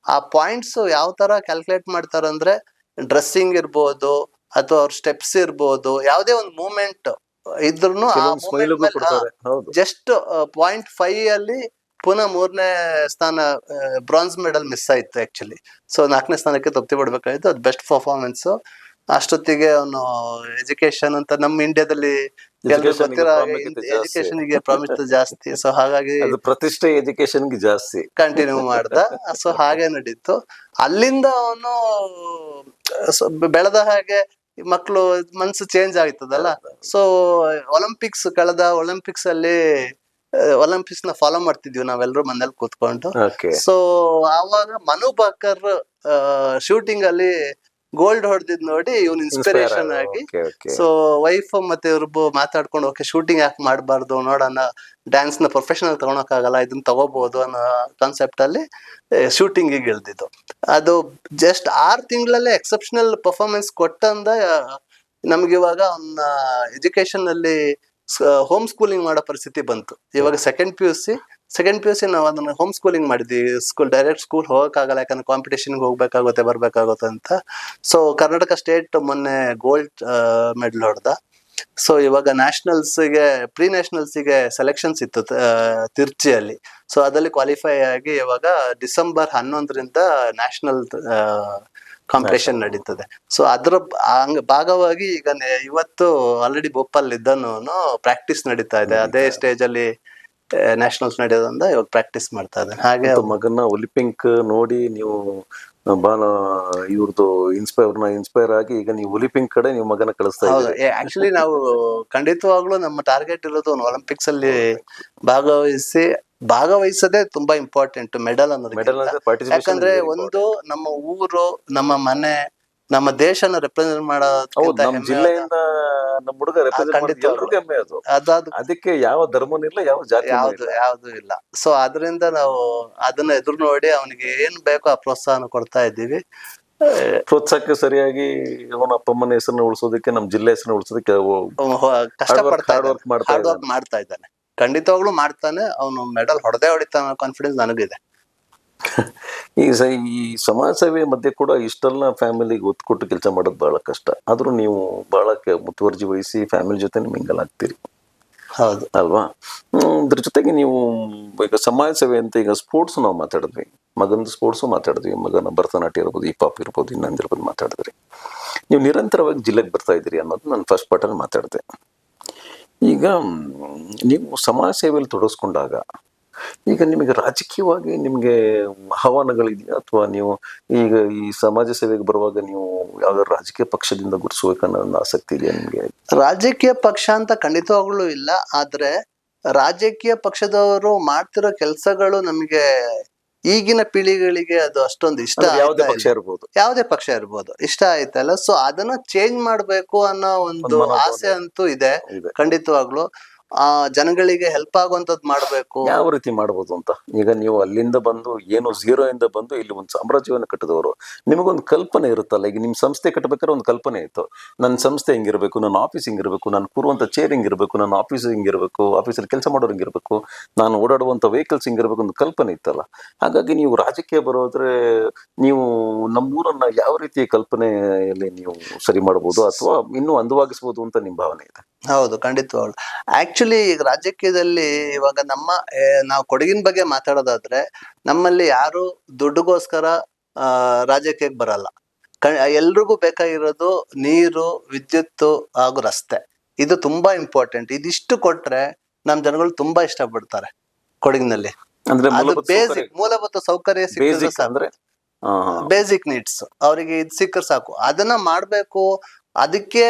ಆ ಪಾಯಿಂಟ್ಸ್ ಯಾವ ತರ ಕ್ಯಾಲ್ಕುಲೇಟ್ ಮಾಡ್ತಾರಂದ್ರೆ, ಡ್ರೆಸ್ಸಿಂಗ್ ಇರ್ಬೋದು ಅಥವಾ ಅವ್ರ ಸ್ಟೆಪ್ಸ್ ಇರ್ಬೋದು, ಯಾವುದೇ ಒಂದು ಮೂವ್ಮೆಂಟ್ ಇದ್ರೂ ಜಸ್ಟ್ 0.5 ಅಲ್ಲಿ ಪುನಃ 3ನೇ ಸ್ಥಾನ, ಬ್ರಾನ್ಸ್ ಮೆಡಲ್ ಮಿಸ್ ಆಯ್ತು ಆಕ್ಚುಲಿ. ಸೊ 4ನೇ ಸ್ಥಾನಕ್ಕೆ ತೃಪ್ತಿ ಪಡ್ಬೇಕಾಯ್ತು. ಅದು ಬೆಸ್ಟ್ ಪರ್ಫಾರ್ಮೆನ್ಸ್. ಅಷ್ಟೊತ್ತಿಗೆ ಅವನು ಎಜುಕೇಶನ್ ಅಂತ ನಮ್ಮ ಇಂಡಿಯಾದಲ್ಲಿ ಎಜುಕೇಶನ್ ಗೆ ಪ್ರಾಮುಖ್ಯತೆ ಜಾಸ್ತಿ. ಸೊ ಹಾಗಾಗಿ ಪ್ರತಿಷ್ಠೆ ಎಜುಕೇಶನ್ ಗೆ ಜಾಸ್ತಿ ಕಂಟಿನ್ಯೂ ಮಾಡ್ದ. ಸೊ ಹಾಗೆ ನಡೀತು. ಅಲ್ಲಿಂದ ಅವನು ಬೆಳೆದ ಹಾಗೆ ಮಕ್ಕಳು ಮನ್ಸು ಚೇಂಜ್ ಆಗ್ತದಲ್ಲ. ಸೊ ಕಳೆದ ಒಲಿಂಪಿಕ್ಸ್ ಅಲ್ಲಿ ಒಲಿಂಪಿಕ್ಸ್ ನ ಫಾಲೋ ಮಾಡ್ತಿದ್ವಿ ನಾವೆಲ್ಲರೂ ಮನೇಲಿ ಕೂತ್ಕೊಂಡು. ಸೊ ಆವಾಗ ಮನು ಬಾಕರ್ ಶೂಟಿಂಗ್ ಅಲ್ಲಿ ಗೋಲ್ಡ್ ಹೊಡೆದಿದ್ ನೋಡಿ ಇವನ್ ಇನ್ಸ್ಪಿರೇಷನ್ ಆಗಿ, ಸೊ ವೈಫ್ ಮತ್ತೆ ಇವ್ರು ಮಾತಾಡ್ಕೊಂಡು, ಓಕೆ ಶೂಟಿಂಗ್ ಯಾಕೆ ಮಾಡಬಾರ್ದು, ನೋಡೋಣ, ಡ್ಯಾನ್ಸ್ ನ ಪ್ರೊಫೆಷನಲ್ ತಗೊಳಕ್ಕಾಗಲ್ಲ, ಇದನ್ನ ತಗೋಬಹುದು ಅನ್ನೋ ಕಾನ್ಸೆಪ್ಟ್ ಅಲ್ಲಿ ಶೂಟಿಂಗ್ ಇಳಿದಿದ್ದು. ಅದು ಜಸ್ಟ್ 6 ತಿಂಗಳಲ್ಲೇ ಎಕ್ಸೆಪ್ಷನಲ್ ಪರ್ಫಾರ್ಮೆನ್ಸ್ ಕೊಟ್ಟಂದ ನಮ್ಗೆ ಇವಾಗ ಅವನ್ನ ಎಜುಕೇಶನ್ ಅಲ್ಲಿ ಹೋಮ್ ಸ್ಕೂಲಿಂಗ್ ಮಾಡೋ ಪರಿಸ್ಥಿತಿ ಬಂತು. ಇವಾಗ ಸೆಕೆಂಡ್ ಪಿ ಯು ಸಿ ನಾವು ಅದನ್ನ ಹೋಮ್ ಸ್ಕೂಲಿಂಗ್ ಮಾಡಿದ್ವಿ. ಡೈರೆಕ್ಟ್ ಸ್ಕೂಲ್ ಹೋಗಕ್ಕಾಗಲ್ಲ, ಯಾಕಂದ್ರೆ ಕಾಂಪಿಟೇಷನ್ಗೆ ಹೋಗ್ಬೇಕಾಗುತ್ತೆ, ಬರ್ಬೇಕಾಗುತ್ತೆ ಅಂತ. ಸೊ ಕರ್ನಾಟಕ ಸ್ಟೇಟ್ ಮೊನ್ನೆ ಗೋಲ್ಡ್ ಮೆಡಲ್ ಹೊಡೆದ. ಸೊ ಇವಾಗ ಪ್ರೀ ನ್ಯಾಷನಲ್ಸ್ಗೆ ಸೆಲೆಕ್ಷನ್ಸ್ ಇತ್ತು ತಿರ್ಚಿಯಲ್ಲಿ. ಸೊ ಅದಲ್ಲಿ ಕ್ವಾಲಿಫೈ ಆಗಿ ಇವಾಗ ಡಿಸೆಂಬರ್ 11ರಿಂದ ನ್ಯಾಷನಲ್ ಕಾಂಪಿಟೇಷನ್ ನಡೀತದೆ. ಸೊ ಅದ್ರ ಭಾಗವಾಗಿ ಈಗ ಇವತ್ತು ಆಲ್ರೆಡಿ ಭೋಪಾಲ್ ಇದ್ದನು ಪ್ರಾಕ್ಟೀಸ್ ನಡೀತಾ ಇದೆ. ಅದೇ ಸ್ಟೇಜ್ ಅಲ್ಲಿ ನ್ಯಾಷನಲ್ಸ್ ನಡೆಯೋದ್ರಿಂದ ಇವಾಗ ಪ್ರಾಕ್ಟೀಸ್ ಮಾಡ್ತಾ ಇದ್ದಾನೆ. ಹಾಗೆ ಮಗನ ಒಲಿಂಪಿಕ್ ನೋಡಿ ನೀವು ಬಹಳ ಇವ್ರದ್ದು ಇನ್ಸ್ಪೈರ್ ಆಗಿ ಈಗ ನೀವು ಒಲಿಂಪಿಕ್ ಕಡೆ ನೀವು ಮಗನ ಕಳಿಸ್ತಾ ಇದ್ದೀರಿ. ಆಕ್ಚುಲಿ ನಾವು ಖಂಡಿತವಾಗ್ಲೂ ನಮ್ಮ ಟಾರ್ಗೆಟ್ ಇರೋದು ಒಲಿಂಪಿಕ್ಸ್ ಅಲ್ಲಿ ಭಾಗವಹಿಸೋದೇ ತುಂಬಾ ಇಂಪಾರ್ಟೆಂಟ್, ಮೆಡಲ್ ಅನ್ನೋದು. ಯಾಕಂದ್ರೆ ಒಂದು ನಮ್ಮ ಊರು, ನಮ್ಮ ಮನೆ, ನಮ್ಮ ದೇಶನ ರೆಪ್ರೆಸೆಂಟ್ ಮಾಡೋದು, ಜಿಲ್ಲೆಯಿಂದ ನಮ್ಮ ಹುಡುಗ ಅದಕ್ಕೆ ಯಾವ ಧರ್ಮನೂ ಇಲ್ಲ, ಯಾವ ಜಾತಿ ಯಾವ್ದು ಇಲ್ಲ. ಸೊ ಅದರಿಂದ ನಾವು ಅದನ್ನ ಎದುರು ನೋಡಿ ಅವನಿಗೆ ಏನ್ ಬೇಕೋ ಆ ಪ್ರೋತ್ಸಾಹನ ಕೊಡ್ತಾ ಇದ್ದೀವಿ. ಪ್ರೋತ್ಸಾಹಕ್ಕೆ ಸರಿಯಾಗಿ ಅವನ ಅಪ್ಪ ಅಮ್ಮನ ಹೆಸರನ್ನ ಉಳಿಸೋದಕ್ಕೆ, ನಮ್ಮ ಜಿಲ್ಲೆ ಹೆಸರನ್ನ ಉಳಿಸೋದಕ್ಕೆ ಹಾರ್ಡ್ ವರ್ಕ್ ಮಾಡ್ತಾ ಇದ್ದಾನೆ. ಖಂಡಿತವಾಗ್ಲೂ ಮಾಡ್ತಾನೆ. ಅವನು ಮೆಡಲ್ ಹೊಡೆತಾನೆ ಕಾನ್ಫಿಡೆನ್ಸ್ ನನಗಿದೆ. ಈ ಸಮಾಜ ಸೇವೆ ಮಧ್ಯೆ ಕೂಡ ಇಷ್ಟೆಲ್ಲ ಫ್ಯಾಮಿಲಿಗೆ ಒತ್ತು ಕೊಟ್ಟು ಕೆಲಸ ಮಾಡೋದು ಬಹಳ ಕಷ್ಟ. ಆದ್ರೂ ನೀವು ಬಹಳ ಮುತುವರ್ಜಿ ವಹಿಸಿ ಫ್ಯಾಮಿಲಿ ಜೊತೆ ಮಿಂಗಲ್ ಆಗ್ತೀರಿ. ಹೌದು ಅಲ್ವಾ? ಅದ್ರ ಜೊತೆಗೆ ನೀವು ಈಗ ಸಮಾಜ ಸೇವೆ ಅಂತ, ಈಗ ಸ್ಪೋರ್ಟ್ಸ್ ನಾವು ಮಾತಾಡಿದ್ವಿ, ಮಗನ ಸ್ಪೋರ್ಟ್ಸು ಮಾತಾಡಿದ್ವಿ, ಮಗನ ಭರತನಾಟ್ಯ ಇರ್ಬೋದು, ಹಿಪ್ ಹಾಪ್ ಇರ್ಬೋದು, ಇನ್ನೊಂದಿರ್ಬೋದು ಮಾತಾಡಿದ್ರಿ. ನೀವು ನಿರಂತರವಾಗಿ ಜಿಲ್ಲೆಗೆ ಬರ್ತಾ ಇದ್ದೀರಿ ಅನ್ನೋದು ನಾನು ಫಸ್ಟ್ ಪಾರ್ಟಲ್ಲಿ ಮಾತಾಡಿದೆ. ಈಗ ನೀವು ಸಮಾಜ ಸೇವೆಯಲ್ಲಿ ತೊಡಗಿಸ್ಕೊಂಡಾಗ ಈಗ ನಿಮಗೆ ರಾಜಕೀಯವಾಗಿ ನಿಮಗೆ ಆಹ್ವಾನಗಳಿದೆಯಾ, ಅಥವಾ ನೀವು ಈಗ ಈ ಸಮಾಜ ಸೇವೆಗೆ ಬರುವಾಗ ನೀವು ಯಾವ್ದಾದ್ರು ರಾಜಕೀಯ ಪಕ್ಷದಿಂದ ಗುರುತಿಸ್ಬೇಕನ್ನೋ ಒಂದು ಆಸಕ್ತಿ ಇದೆಯಾ ನಿಮಗೆ? ರಾಜಕೀಯ ಪಕ್ಷ ಅಂತ ಖಂಡಿತವಾಗ್ಲೂ ಇಲ್ಲ, ಆದ್ರೆ ರಾಜಕೀಯ ಪಕ್ಷದವರು ಮಾಡ್ತಿರೋ ಕೆಲಸಗಳು ನಮಗೆ ಈಗಿನ ಪೀಳಿಗೆಗಳಿಗೆ ಅದು ಅಷ್ಟೊಂದು ಇಷ್ಟ ಅಂದ್ರೆ ಯಾವುದೇ ಆಯ್ತಾ ಪಕ್ಷ ಇಲ್ಲ. ಇರ್ಬೋದು. ಯಾವುದೇ ಪಕ್ಷ ಇರ್ಬೋದು, ಇಷ್ಟ ಆಯ್ತಲ್ಲ. ಸೊ ಅದನ್ನ ಚೇಂಜ್ ಮಾಡ್ಬೇಕು ಅನ್ನೋ ಒಂದು ಮನೋಭಾವನೆ ಆಸೆ ಅಂತೂ ಇದೆ ಇದೆ. ಖಂಡಿತವಾಗ್ಲು. ಜನಗಳಿಗೆ ಹೆಲ್ಪ್ ಆಗುವಂತದ್ ಮಾಡ್ಬೇಕು. ಯಾವ ರೀತಿ ಮಾಡ್ಬೋದು ಅಂತ? ಈಗ ನೀವು ಅಲ್ಲಿಂದ ಬಂದು ಏನು ಝೀರೋ ಇಂದ ಬಂದು ಇಲ್ಲಿ ಒಂದು ಸಾಮ್ರಾಜ್ಯವನ್ನು ಕಟ್ಟಿದವರು, ನಿಮಗೊಂದು ಕಲ್ಪನೆ ಇರುತ್ತಲ್ಲ. ಈಗ ನಿಮ್ ಸಂಸ್ಥೆ ಕಟ್ಟಬೇಕಾದ್ರೆ ಒಂದು ಕಲ್ಪನೆ ಇತ್ತು, ನನ್ನ ಸಂಸ್ಥೆ ಹಿಂಗಿರ್ಬೇಕು, ನನ್ನ ಆಫೀಸ್ ಹಿಂಗಿರ್ಬೇಕು, ನಾನು ಕೂರುವಂತ ಚೇರ್ ಹಿಂಗಿರ್ಬೇಕು, ನನ್ನ ಆಫೀಸ್ ಹಿಂಗಿರ್ಬೇಕು, ಆಫೀಸಲ್ಲಿ ಕೆಲಸ ಮಾಡೋರು ಹಿಂಗಿರ್ಬೇಕು, ನಾನು ಓಡಾಡುವಂತ ವೆಹಿಕಲ್ಸ್ ಹಿಂಗಿರ್ಬೇಕು, ಒಂದು ಕಲ್ಪನೆ ಇತ್ತಲ್ಲ. ಹಾಗಾಗಿ ನೀವು ರಾಜಕೀಯ ಬರೋದ್ರೆ ನೀವು ನಮ್ಮೂರನ್ನ ಯಾವ ರೀತಿಯ ಕಲ್ಪನೆಯಲ್ಲಿ ನೀವು ಸರಿ ಮಾಡಬಹುದು ಅಥವಾ ಇನ್ನೂ ಅಂದವಾಗಿಸಬಹುದು ಅಂತ ನಿಮ್ ಭಾವನೆ ಇದೆ? ಹೌದು, ಖಂಡಿತವಾಗ್ಲು. ಆಕ್ಚುಲಿ ಈಗ ರಾಜಕೀಯದಲ್ಲಿ ಇವಾಗ ನಾವು ಕೊಡಗಿನ ಬಗ್ಗೆ ಮಾತಾಡೋದಾದ್ರೆ, ನಮ್ಮಲ್ಲಿ ಯಾರು ದುಡ್ಡುಗೋಸ್ಕರ ರಾಜಕೀಯಕ್ಕೆ ಬರಲ್ಲ. ಎಲ್ರಿಗೂ ಬೇಕಾಗಿರೋದು ನೀರು, ವಿದ್ಯುತ್ ಹಾಗೂ ರಸ್ತೆ. ಇದು ತುಂಬಾ ಇಂಪಾರ್ಟೆಂಟ್. ಇದಿಷ್ಟು ಕೊಟ್ರೆ ನಮ್ ಜನಗಳು ತುಂಬಾ ಇಷ್ಟಪಡ್ತಾರೆ ಕೊಡಗಿನಲ್ಲಿ. ಅಂದ್ರೆ ಅದು ಮೂಲಭೂತ ಸೌಕರ್ಯ ಸಿಕ್ಕಿದ್ರೆ ಸಾಕು. ಅಂದ್ರೆ ಬೇಸಿಕ್ ನೀಡ್ಸ್ ಅವರಿಗೆ ಇದು ಸಿಕ್ಕರೆ ಸಾಕು. ಅದನ್ನ ಮಾಡ್ಬೇಕು. ಅದಕ್ಕೆ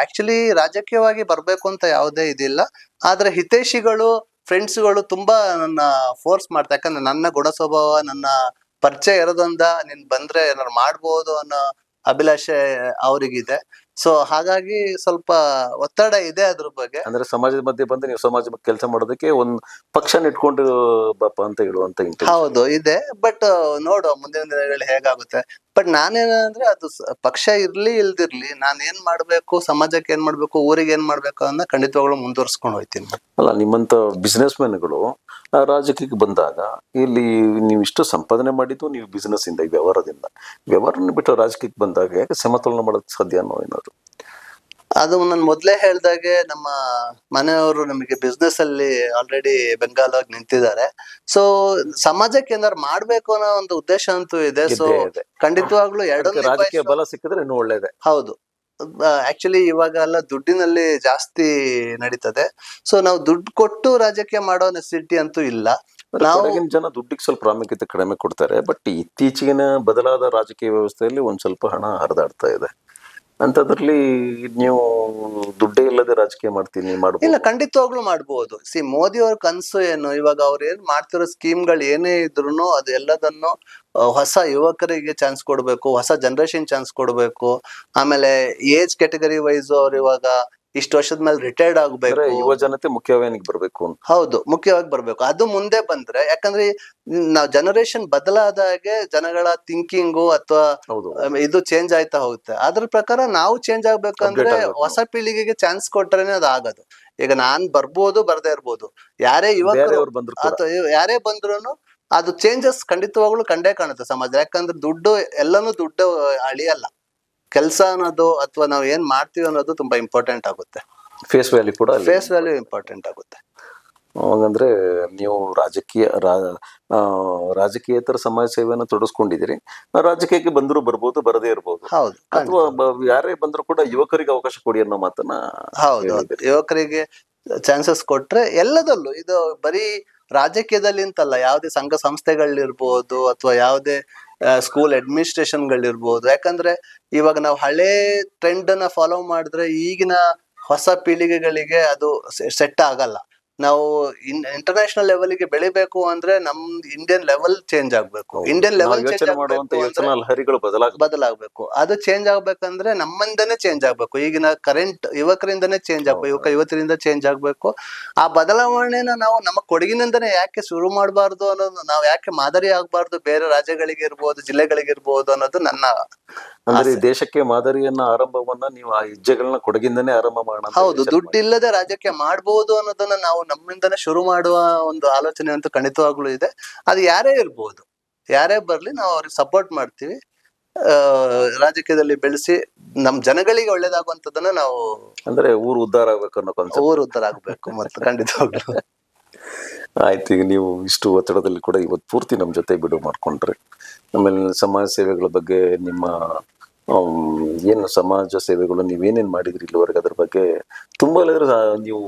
ಆಕ್ಚುಲಿ ರಾಜಕೀಯವಾಗಿ ಬರ್ಬೇಕು ಅಂತ ಯಾವುದೇ ಇದಿಲ್ಲ, ಆದ್ರೆ ಹಿತೈಷಿಗಳು, ಫ್ರೆಂಡ್ಸ್ಗಳು ತುಂಬಾ ನನ್ನ ಫೋರ್ಸ್ ಮಾಡ್ತಾ. ಯಾಕಂದ್ರೆ ನನ್ನ ಗುಣ ಸ್ವಭಾವ, ನನ್ನ ಪರಿಚಯ ಇರೋದ್ರಿಂದ ನೀನ್ ಬಂದ್ರೆ ಏನಾರು ಮಾಡ್ಬೋದು ಅನ್ನೋ ಅಭಿಲಾಷೆ ಅವರಿಗಿದೆ. ಸೊ ಹಾಗಾಗಿ ಸ್ವಲ್ಪ ಒತ್ತಡ ಇದೆ ಅದ್ರ ಬಗ್ಗೆ. ಅಂದ್ರೆ ಸಮಾಜದ ಮಧ್ಯೆ ಬಂದು ನೀವು ಸಮಾಜ ಕೆಲಸ ಮಾಡೋದಕ್ಕೆ ಒಂದು ಪಕ್ಷ ಇಟ್ಕೊಂಡು ಬಾಪ ಅಂತ ಹೇಳುವಂತ intention. ಹೌದು ಇದೆ, ಬಟ್ ನೋಡುವ ಮುಂದಿನ ದಿನಗಳಲ್ಲಿ ಹೇಗಾಗುತ್ತೆ. ಬಟ್ ನಾನೇನಂದ್ರೆ ಅದು ಪಕ್ಷ ಇರ್ಲಿ ಇಲ್ದಿರ್ಲಿ, ನಾನ್ ಏನ್ ಮಾಡ್ಬೇಕು, ಸಮಾಜಕ್ಕೆ ಏನ್ ಮಾಡ್ಬೇಕು, ಊರಿಗೆ ಏನ್ ಮಾಡ್ಬೇಕು ಅನ್ನೋ ಖಂಡಿತವಾಗ್ಲೂ ಮುಂದುವರ್ಸ್ಕೊಂಡು ಹೋಗ್ತೀನಿ. ಅಲ್ಲ, ನಿಮ್ಮಂತ ಬಿಸಿನೆಸ್ ಮ್ಯಾನ್ಗಳು ರಾಜಕೀಯಕ್ಕೆ ಬಂದಾಗ ಇಲ್ಲಿ ನೀವು ಇಷ್ಟು ಸಂಪಾದನೆ ಮಾಡಿದ್ದು ನೀವು ಬಿಸಿನೆಸ್ ಇಂದ, ಈ ವ್ಯವಹಾರನ ಬಿಟ್ಟು ರಾಜಕೀಯಕ್ಕೆ ಬಂದಾಗ ಯಾಕೆ ಸಮತೋಲನ ಮಾಡೋದಕ್ಕೆ ಸಾಧ್ಯ ಅನ್ನೋ ಏನಾದ್ರು? ಅದು ನಾನು ಮೊದ್ಲೇ ಹೇಳ್ದಾಗೆ, ನಮ್ಮ ಮನೆಯವರು ನಮಗೆ ಬಿಸ್ನೆಸ್ ಅಲ್ಲಿ ಆಲ್ರೆಡಿ ಬೆಂಗಾಲಾಗಿ ನಿಂತಿದ್ದಾರೆ. ಸೊ ಸಮಾಜಕ್ಕೆ ಏನಾದ್ರು ಮಾಡ್ಬೇಕು ಅನ್ನೋ ಒಂದು ಉದ್ದೇಶ ಅಂತೂ ಇದೆ. ಸೊ ಖಂಡಿತವಾಗ್ಲೂ ರಾಜಕೀಯ ಬಲ ಸಿಕ್ಕಿದ್ರೆ ಇನ್ನೂ ಒಳ್ಳೇದೇ. ಹೌದು. ಆಕ್ಚುಲಿ ಇವಾಗ ಎಲ್ಲ ದುಡ್ಡಿನಲ್ಲಿ ಜಾಸ್ತಿ ನಡೀತದೆ. ಸೊ ನಾವು ದುಡ್ಡು ಕೊಟ್ಟು ರಾಜಕೀಯ ಮಾಡೋ ನೆಸಿಟಿ ಅಂತೂ ಇಲ್ಲ. ಕೊಡಗಿನ ಜನ ದುಡ್ಡಿಗೆ ಸ್ವಲ್ಪ ಪ್ರಾಮುಖ್ಯತೆ ಕಡಿಮೆ ಕೊಡ್ತಾರೆ, ಬಟ್ ಇತ್ತೀಚಿನ ಬದಲಾದ ರಾಜಕೀಯ ವ್ಯವಸ್ಥೆಯಲ್ಲಿ ಒಂದ್ ಸ್ವಲ್ಪ ಹಣ ಹರಿದಾಡ್ತಾ ಇದೆ. ಅಂತದ್ರಲ್ಲಿ ನೀವು ದುಡ್ಡೇ ಇಲ್ಲದೆ ರಾಜಕೀಯ ಮಾಡ್ಬೋದು? ಇಲ್ಲ, ಖಂಡಿತವಾಗ್ಲೂ ಮಾಡ್ಬೋದು. ಮೋದಿ ಅವ್ರ ಕನ್ಸು ಏನು, ಇವಾಗ ಅವ್ರು ಏನ್ ಮಾಡ್ತಿರೋ ಸ್ಕೀಮ್ಗಳು ಏನೇ ಇದ್ರು ಅದು ಎಲ್ಲದನ್ನು ಹೊಸ ಯುವಕರಿಗೆ ಚಾನ್ಸ್ ಕೊಡ್ಬೇಕು, ಹೊಸ ಜನರೇಷನ್ ಚಾನ್ಸ್ ಕೊಡ್ಬೇಕು. ಆಮೇಲೆ ಏಜ್ ಕ್ಯಾಟಗರಿ ವೈಸ್ ಅವ್ರು ಇವಾಗ ಇಷ್ಟು ವರ್ಷದ ಮೇಲೆ ರಿಟೈರ್ಡ್ ಆಗ್ಬೇಕು, ಯುವ ಜನತೆ ಮುಖ್ಯವಾಹಿನಿಗೆ ಬರ್ಬೇಕು. ಹೌದು, ಮುಖ್ಯವಾಗಿ ಬರ್ಬೇಕು. ಅದು ಮುಂದೆ ಬಂದ್ರೆ, ಯಾಕಂದ್ರೆ ನಾವ್ ಜನರೇಷನ್ ಬದಲಾದಾಗೆ ಜನಗಳ ಥಿಂಕಿಂಗು ಅಥವಾ ಇದು ಚೇಂಜ್ ಆಯ್ತಾ ಹೋಗುತ್ತೆ. ಅದ್ರ ಪ್ರಕಾರ ನಾವು ಚೇಂಜ್ ಆಗ್ಬೇಕಂದ್ರೆ ಹೊಸ ಪೀಳಿಗೆಗೆ ಚಾನ್ಸ್ ಕೊಟ್ರೇನೆ ಅದು ಆಗೋದು. ಈಗ ನಾನ್ ಬರ್ಬೋದು, ಬರ್ದೇ ಇರ್ಬೋದು, ಯಾರೇ ಯುವಕರು ಅಥವಾ ಯಾರೇ ಬಂದ್ರು ಅದು ಚೇಂಜಸ್ ಖಂಡಿತವಾಗ್ಲೂ ಕಂಡೇ ಕಾಣುತ್ತೆ ಸಮಾಜ. ಯಾಕಂದ್ರೆ ಎಲ್ಲಾನು ದುಡ್ಡು ಅಳಿಯಲ್ಲ. ಕೆಲಸ ಅನ್ನೋದು ಅಥವಾ ನಾವು ಏನ್ ಮಾಡ್ತೀವಿ ಅನ್ನೋದು ತುಂಬಾ ಇಂಪಾರ್ಟೆಂಟ್ ಆಗುತ್ತೆ. ಫೇಸ್ ವ್ಯಾಲ್ಯೂ ಇಂಪಾರ್ಟೆಂಟ್ ಆಗುತ್ತೆ. ಹಾಗಂದ್ರೆ ನೀವು ರಾಜಕೀಯೇತರ ಸಮಾಜ ಸೇವೆಯನ್ನು ತೊಡಸ್ಕೊಂಡಿದ್ದೀರಿ. ರಾಜಕೀಯಕ್ಕೆ ಬಂದ್ರು ಬರ್ಬೋದು, ಬರದೇ ಇರ್ಬೋದು. ಹೌದು. ಅಥವಾ ಯಾರೇ ಬಂದ್ರು ಕೂಡ ಯುವಕರಿಗೆ ಅವಕಾಶ ಕೊಡಿ ಅನ್ನೋ ಮಾತನ್ನ. ಹೌದು, ಯುವಕರಿಗೆ ಚಾನ್ಸಸ್ ಕೊಟ್ರೆ ಎಲ್ಲದಲ್ಲೂ, ಇದು ಬರೀ ರಾಜಕೀಯದಲ್ಲಿ ಅಂತಲ್ಲ, ಯಾವುದೇ ಸಂಘ ಸಂಸ್ಥೆಗಳಿರ್ಬೋದು ಅಥವಾ ಯಾವುದೇ ಸ್ಕೂಲ್ ಅಡ್ಮಿನಿಸ್ಟ್ರೇಷನ್ಗಳಿರ್ಬೋದು. ಯಾಕಂದ್ರೆ ಇವಾಗ ನಾವು ಹಳೆ ಟ್ರೆಂಡ್ ಅನ್ನ ಫಾಲೋ ಮಾಡಿದ್ರೆ ಈಗಿನ ಹೊಸ ಪೀಳಿಗೆಗಳಿಗೆ ಅದು ಸೆಟ್ ಆಗಲ್ಲ. ನಾವು ಇಂಟರ್ನ್ಯಾಷನಲ್ ಲೆವೆಲ್ಗೆ ಬೆಳಿಬೇಕು ಅಂದ್ರೆ ನಮ್ ಇಂಡಿಯನ್ ಲೆವೆಲ್ ಚೇಂಜ್ ಆಗ್ಬೇಕು. ಇಂಡಿಯನ್ ಲೆವೆಲ್ ಬದಲಾಗಬೇಕು. ಅದು ಚೇಂಜ್ ಆಗ್ಬೇಕಂದ್ರೆ ನಮ್ಮಿಂದನೇ ಚೇಂಜ್ ಆಗ್ಬೇಕು. ಈಗಿನ ಕರೆಂಟ್ ಯುವಕರಿಂದನೇ ಚೇಂಜ್ ಆಗ್ಬೇಕು, ಯುವಕರಿಂದ ಚೇಂಜ್ ಆಗ್ಬೇಕು. ಆ ಬದಲಾವಣೆನ ನಾವು ನಮ್ಮ ಕೊಡಗಿನಿಂದನೇ ಯಾಕೆ ಶುರು ಮಾಡಬಾರ್ದು ಅನ್ನೋದು, ನಾವು ಯಾಕೆ ಮಾದರಿ ಆಗ್ಬಾರ್ದು ಬೇರೆ ರಾಜ್ಯಗಳಿಗೆ ಇರ್ಬೋದು, ಜಿಲ್ಲೆಗಳಿಗೆ ಇರ್ಬೋದು ಅನ್ನೋದು ನನ್ನ. ಅಂದ್ರೆ ದೇಶಕ್ಕೆ ಮಾದರಿಯನ್ನ ಆರಂಭವನ್ನ ನೀವು ಆ ಹೆಜ್ಜೆಗಳನ್ನ ಕೊಡಗಿಂದನೇ ಆರಂಭ ಮಾಡೋಣ. ಹೌದು, ದುಡ್ಡಿಲ್ಲದೆ ರಾಜಕೀಯ ಮಾಡ್ಬೋದು ಅನ್ನೋದನ್ನ ನಾವು ನಮ್ಮಿಂದನೇ ಶುರು ಮಾಡುವ ಒಂದು ಆಲೋಚನೆ ಅಂತೂ ಖಂಡಿತವಾಗ್ಲೂ ಇದೆ. ಅದು ಯಾರೇ ಇರ್ಬೋದು, ಯಾರೇ ಬರ್ಲಿ ನಾವು ಅವ್ರಿಗೆ ಸಪೋರ್ಟ್ ಮಾಡ್ತೀವಿ. ರಾಜಕೀಯದಲ್ಲಿ ಬೆಳೆಸಿ ನಮ್ ಜನಗಳಿಗೆ ಒಳ್ಳೇದಾಗುವಂತದನ್ನ ನಾವು, ಅಂದ್ರೆ ಊರು ಉದ್ಧಾರ ಆಗ್ಬೇಕು ಅನ್ನೋ ಕಾನ್ಸೆಪ್ಟ್. ಊರು ಉದ್ಧಾರ ಆಗ್ಬೇಕು ಮತ್ತೆ ಖಂಡಿತವಾಗ್ಲೂ. ಆಯ್ತು, ಈಗ ನೀವು ಇಷ್ಟು ಒತ್ತಡದಲ್ಲಿ ಕೂಡ ಇವತ್ತು ಪೂರ್ತಿ ನಮ್ಮ ಜೊತೆ ಬಿಡುವು ಮಾಡ್ಕೊಂಡ್ರಿ. ಆಮೇಲೆ ಸಮಾಜ ಸೇವೆಗಳ ಬಗ್ಗೆ ನಿಮ್ಮ ಏನು ಸಮಾಜ ಸೇವೆಗಳು ನೀವೇನೇನು ಮಾಡಿದ್ರಿ ಇಲ್ಲಿವರೆಗೆ ಅದ್ರ ಬಗ್ಗೆ ತುಂಬ ಹೇಳಿದ್ರೆ ನೀವು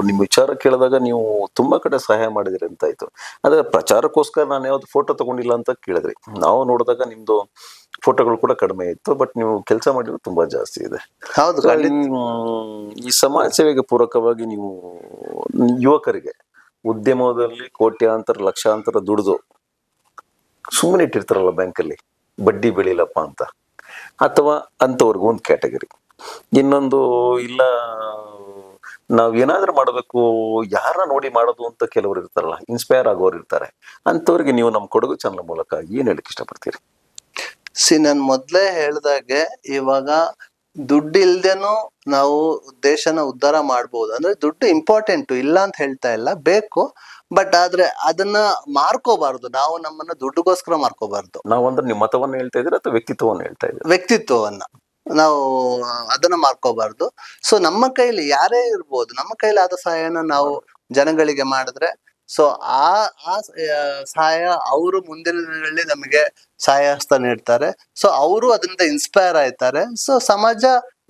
ನಿಮ್ಮ ವಿಚಾರ ಕೇಳಿದಾಗ ನೀವು ತುಂಬ ಕಡೆ ಸಹಾಯ ಮಾಡಿದಿರಿ ಅಂತ ಆಯ್ತು. ಆದರೆ ಪ್ರಚಾರಕ್ಕೋಸ್ಕರ ನಾನು ಯಾವ್ದು ಫೋಟೋ ತಗೊಂಡಿಲ್ಲ ಅಂತ ಕೇಳಿದ್ರಿ. ನಾವು ನೋಡಿದಾಗ ನಿಮ್ಮದು ಫೋಟೋಗಳು ಕೂಡ ಕಡಿಮೆ ಇತ್ತು, ಬಟ್ ನೀವು ಕೆಲಸ ಮಾಡಿರೋದು ತುಂಬ ಜಾಸ್ತಿ ಇದೆ. ಹೌದು, So, ಖಂಡಿತ. ಈ ಸಮಾಜ ಸೇವೆಗೆ ಪೂರಕವಾಗಿ ನೀವು ಯುವಕರಿಗೆ ಉದ್ಯಮದಲ್ಲಿ ಕೋಟ್ಯಾಂತರ ಲಕ್ಷಾಂತರ ದುಡಿದು ಸುಮ್ಮನೆ ಇಟ್ಟಿರ್ತಾರಲ್ಲ ಬ್ಯಾಂಕಲ್ಲಿ ಬಡ್ಡಿ ಬೆಳಿಲಪ್ಪ ಅಂತ, ಅಥವಾ ಅಂಥವ್ರಿಗೆ ಒಂದು ಕ್ಯಾಟಗರಿ. ಇನ್ನೊಂದು ಇಲ್ಲ, ನಾವ್ ಏನಾದ್ರೂ ಮಾಡಬೇಕು, ಯಾರನ್ನ ನೋಡಿ ಮಾಡೋದು ಅಂತ ಕೆಲವರು ಇರ್ತಾರಲ್ಲ, ಇನ್ಸ್ಪೈರ್ ಆಗೋರು ಇರ್ತಾರೆ. ಅಂಥವ್ರಿಗೆ ನೀವು ನಮ್ಮ ಕೊಡಗು ಚಾನಲ್ ಮೂಲಕ ಏನ್ ಹೇಳಕ್ ಇಷ್ಟಪಡ್ತೀರಿ? ನಾನು ಮೊದ್ಲೇ ಹೇಳ್ದಾಗೆ ಇವಾಗ ದುಡ್ಡು ಇಲ್ದೇನು ನಾವು ದೇಶನ ಉದ್ಧಾರ ಮಾಡ್ಬೋದು. ಅಂದ್ರೆ ದುಡ್ಡು ಇಂಪಾರ್ಟೆಂಟ್, ಇಲ್ಲ ಅಂತ ಹೇಳ್ತಾ ಇಲ್ಲ, ಬೇಕು. ಬಟ್ ಆದ್ರೆ ಅದನ್ನ ಮಾರ್ಕೋಬಾರ್ದು, ನಾವು ನಮ್ಮನ್ನ ದುಡ್ಡುಗೋಸ್ಕರ ಮಾರ್ಕೋಬಾರ್ದು. ನಾವಂದ್ರೆ ನಿಮ್ಮ ಮತವನ್ನ ಹೇಳ್ತಾ ಇದ್ದೀರಾ ಅಥವಾ ವ್ಯಕ್ತಿತ್ವವನ್ನು ಹೇಳ್ತಾ ಇದ್ದೀರಾ? ವ್ಯಕ್ತಿತ್ವವನ್ನ ನಾವು ಅದನ್ನ ಮಾರ್ಕೋಬಾರ್ದು. ಸೊ ನಮ್ಮ ಕೈಲಿ ಯಾರೇ ಇರ್ಬೋದು, ನಮ್ಮ ಕೈಲಿ ಆದ ಸಹಾಯನ ನಾವು ಜನಗಳಿಗೆ ಮಾಡಿದ್ರೆ, ಸೊ ಆ ಆ ಸಹಾಯ ಅವರು ಮುಂದಿನ ದಿನಗಳಲ್ಲಿ ನಮಗೆ ಸಹಾಯ ಹಸ್ತ ನೀಡ್ತಾರೆ. ಸೊ ಅವರು ಅದರಿಂದ ಇನ್ಸ್ಪೈರ್ ಆಯ್ತಾರೆ. ಸೊ ಸಮಾಜ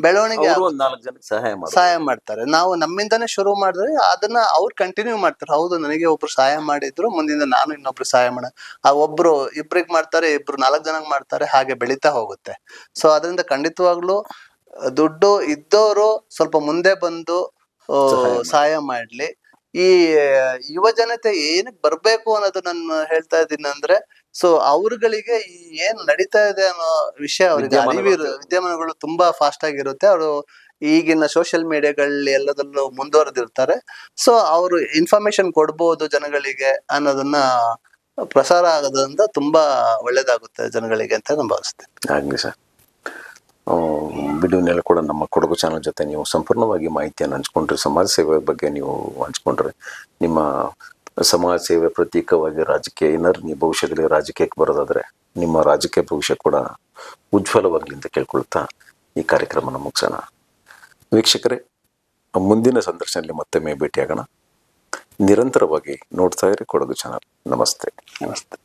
ಬೆಳವಣಿಗೆ ಅವ್ರು ಒಂದ್ 4 ಜನಕ್ಕೆ ಸಹಾಯ ಮಾಡ್ತಾರೆ. ನಾವು ನಮ್ಮಿಂದಾನೇ ಶುರು ಮಾಡಿದ್ರೆ ಅದನ್ನ ಅವ್ರು ಕಂಟಿನ್ಯೂ ಮಾಡ್ತಾರೆ. ಹೌದು, ನನಗೆ ಒಬ್ರು ಸಹಾಯ ಮಾಡಿದ್ರು, ಮುಂದಿನ ನಾನು ಇನ್ನೊಬ್ರು ಸಹಾಯ ಮಾಡ, ಆ ಒಬ್ರು ಇಬ್ರಿಗೆ ಮಾಡ್ತಾರೆ, ಇಬ್ರು 4 ಜನಕ್ಕೆ ಮಾಡ್ತಾರೆ, ಹಾಗೆ ಬೆಳೀತಾ ಹೋಗುತ್ತೆ. ಸೊ ಅದರಿಂದ ಖಂಡಿತವಾಗ್ಲೂ ದುಡ್ಡು ಇದ್ದವರು ಸ್ವಲ್ಪ ಮುಂದೆ ಬಂದು ಸಹಾಯ ಮಾಡ್ಲಿ. ಈ ಯುವ ಜನತೆ ಏನಕ್ಕೆ ಬರ್ಬೇಕು ಅನ್ನೋದು ನಾನು ಹೇಳ್ತಾ ಇದ್ದೀನಿ ಅಂದ್ರೆ, ಸೊ ಅವ್ರುಗಳಿಗೆ ಈ ಏನ್ ನಡೀತಾ ಇದೆ ಅನ್ನೋ ವಿಷಯ ಅವ್ರಿಗೆ ವಿದ್ಯಮಾನಗಳು ತುಂಬಾ ಫಾಸ್ಟ್ ಆಗಿರುತ್ತೆ. ಅವರು ಈಗಿನ ಸೋಷಿಯಲ್ ಮೀಡಿಯಾಗಳಲ್ಲಿ ಎಲ್ಲದಲ್ಲೂ ಮುಂದುವರೆದಿರ್ತಾರೆ. ಸೊ ಅವರು ಇನ್ಫಾರ್ಮೇಶನ್ ಕೊಡ್ಬೋದು ಜನಗಳಿಗೆ ಅನ್ನೋದನ್ನ ಪ್ರಸಾರ ಆಗೋದ್ರಿಂದ ತುಂಬಾ ಒಳ್ಳೇದಾಗುತ್ತೆ ಜನಗಳಿಗೆ ಅಂತ ನಾನು ಭಾವಿಸ್ತೇನೆ. ಆಗ್ಲಿ ಸರ್. ವಿಡಿಯೋನೆಲ್ಲ ಕೂಡ ನಮ್ಮ ಕೊಡಗು ಚಾನಲ್ ಜೊತೆ ನೀವು ಸಂಪೂರ್ಣವಾಗಿ ಮಾಹಿತಿಯನ್ನು ಹಂಚ್ಕೊಂಡ್ರಿ. ಸಮಾಜ ಸೇವೆ ಬಗ್ಗೆ ನೀವು ಹಂಚ್ಕೊಂಡ್ರೆ, ನಿಮ್ಮ ಸಮಾಜ ಸೇವೆ ಪ್ರತೀಕವಾಗಿ ರಾಜಕೀಯ, ಏನಾದ್ರು ನೀವು ಭವಿಷ್ಯದಲ್ಲಿ ರಾಜಕೀಯಕ್ಕೆ ಬರೋದಾದ್ರೆ ನಿಮ್ಮ ರಾಜಕೀಯ ಭವಿಷ್ಯ ಕೂಡ ಉಜ್ವಲವಾಗಲಿ ಅಂತ ಕೇಳ್ಕೊಳ್ತಾ ಈ ಕಾರ್ಯಕ್ರಮನ ಮುಗಿಸೋಣ. ವೀಕ್ಷಕರೇ, ಮುಂದಿನ ಸಂದರ್ಶನದಲ್ಲಿ ಮತ್ತೊಮ್ಮೆ ಭೇಟಿಯಾಗೋಣ. ನಿರಂತರವಾಗಿ ನೋಡ್ತಾ ಇರಿ ಕೊಡಗು ಚಾನಲ್. ನಮಸ್ತೆ. ನಮಸ್ತೆ.